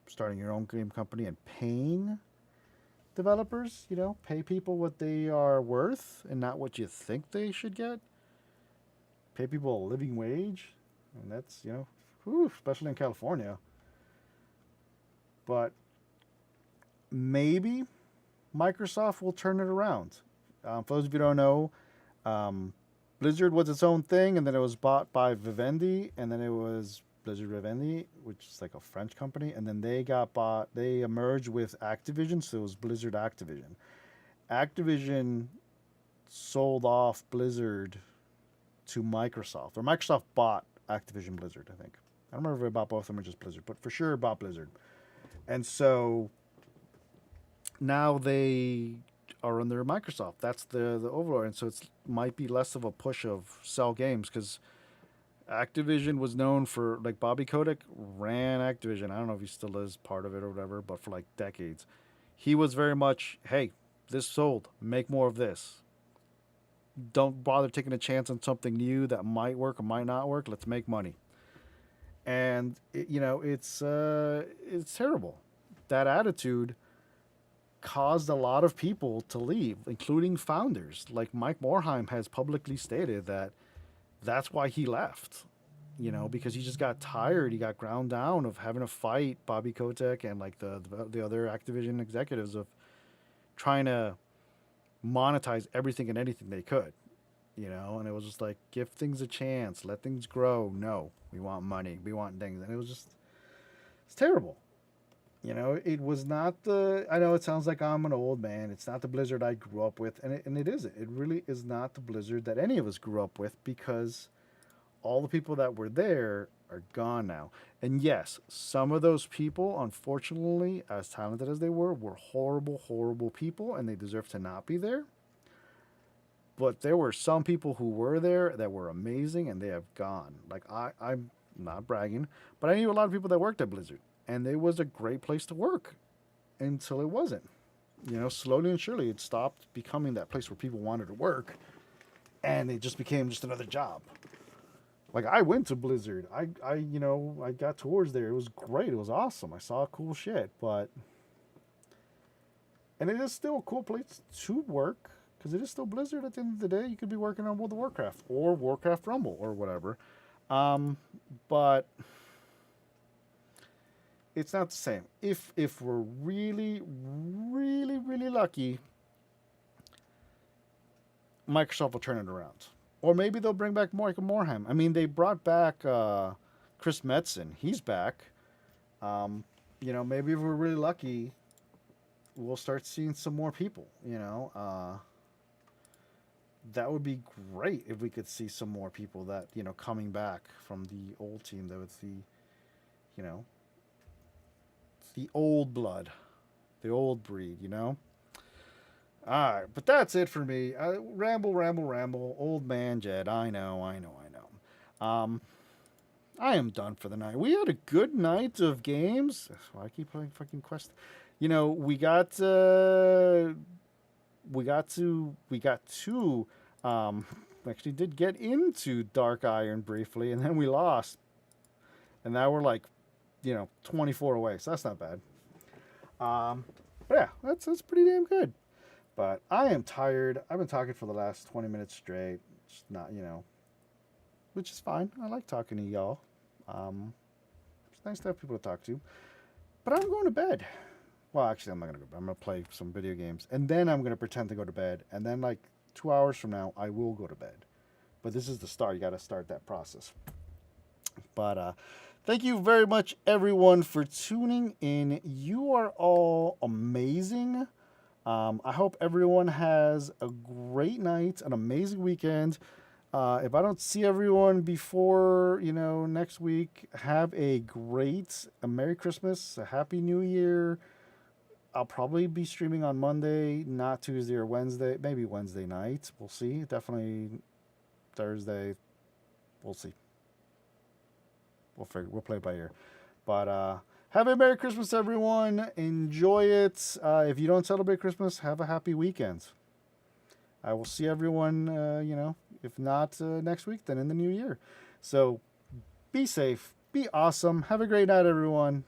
starting your own game company and paying developers. Pay people what they are worth and not what you think they should get. Pay people a living wage, and that's whew, especially in California. But maybe Microsoft will turn it around. For those of you who don't know, Blizzard was its own thing, and then it was bought by Vivendi, and then it was Blizzard Vivendi, which is like a French company, and then they got bought. They merged with Activision, so it was Blizzard Activision. Activision sold off Blizzard to Microsoft, or Microsoft bought Activision Blizzard. I think I don't remember if they bought both of them or just Blizzard, but for sure bought Blizzard. And so now they are under Microsoft. That's the overlord, and so it's might be less of a push of sell games because Activision was known for like Bobby Kotick ran Activision. I don't know if he still is part of it or whatever, but for like decades, he was very much, hey, this sold, make more of this. Don't bother taking a chance on something new that might work or might not work. Let's make money. And it's terrible. That attitude caused a lot of people to leave, including founders. Like Mike Morhaime has publicly stated that that's why he left. Because he just got tired. He got ground down of having to fight Bobby Kotick and like the other Activision executives of trying to monetize everything and anything they could. And it was just like give things a chance, let things grow. No, we want money, we want things, and it's terrible. It was not the. I know it sounds like I'm an old man. It's not the Blizzard I grew up with, and it isn't. It really is not the Blizzard that any of us grew up with because all the people that were there are gone now. And yes, some of those people, unfortunately, as talented as they were horrible, horrible people, and they deserve to not be there. But there were some people who were there that were amazing, and they have gone. Like I'm not bragging, but I knew a lot of people that worked at Blizzard, and it was a great place to work until it wasn't. Slowly and surely, it stopped becoming that place where people wanted to work, and it just became just another job. Like I went to Blizzard. I got tours there. It was great. It was awesome. I saw cool shit, and it is still a cool place to work because it is still Blizzard. At the end of the day, you could be working on World of Warcraft or Warcraft Rumble or whatever, but it's not the same. If we're really, really, really lucky, Microsoft will turn it around. Or maybe they'll bring back Michael Morhaime. I mean, they brought back Chris Metzen. He's back. Maybe if we're really lucky, we'll start seeing some more people. That would be great if we could see some more people that coming back from the old team. That was you know, the old blood, the old breed. All right, but that's it for me. Ramble, ramble, ramble. Old man Jed. I know. I am done for the night. We had a good night of games. That's why I keep playing fucking Quest. You know, we got to um, actually did get into Dark Iron briefly, and then we lost, and now we're like 24 away, so that's not bad. But yeah, that's pretty damn good. But I am tired. I've been talking for the last 20 minutes straight. It's not, which is fine. I like talking to y'all. Um, it's nice to have people to talk to. But I'm going to bed. Well, actually, I'm not going to go to bed. I'm going to play some video games. And then I'm going to pretend to go to bed. And then, like, 2 hours from now, I will go to bed. But this is the start. You got to start that process. But thank you very much, everyone, for tuning in. You are all amazing. I hope everyone has a great night, an amazing weekend. If I don't see everyone before, next week, have a Merry Christmas, a Happy New Year. I'll probably be streaming on Monday, not Tuesday or Wednesday, maybe Wednesday night. We'll see. Definitely Thursday. We'll see. We'll play it by ear. But have a Merry Christmas, everyone. Enjoy it. If you don't celebrate Christmas, have a happy weekend. I will see everyone, if not next week, then in the new year. So be safe, be awesome. Have a great night, everyone.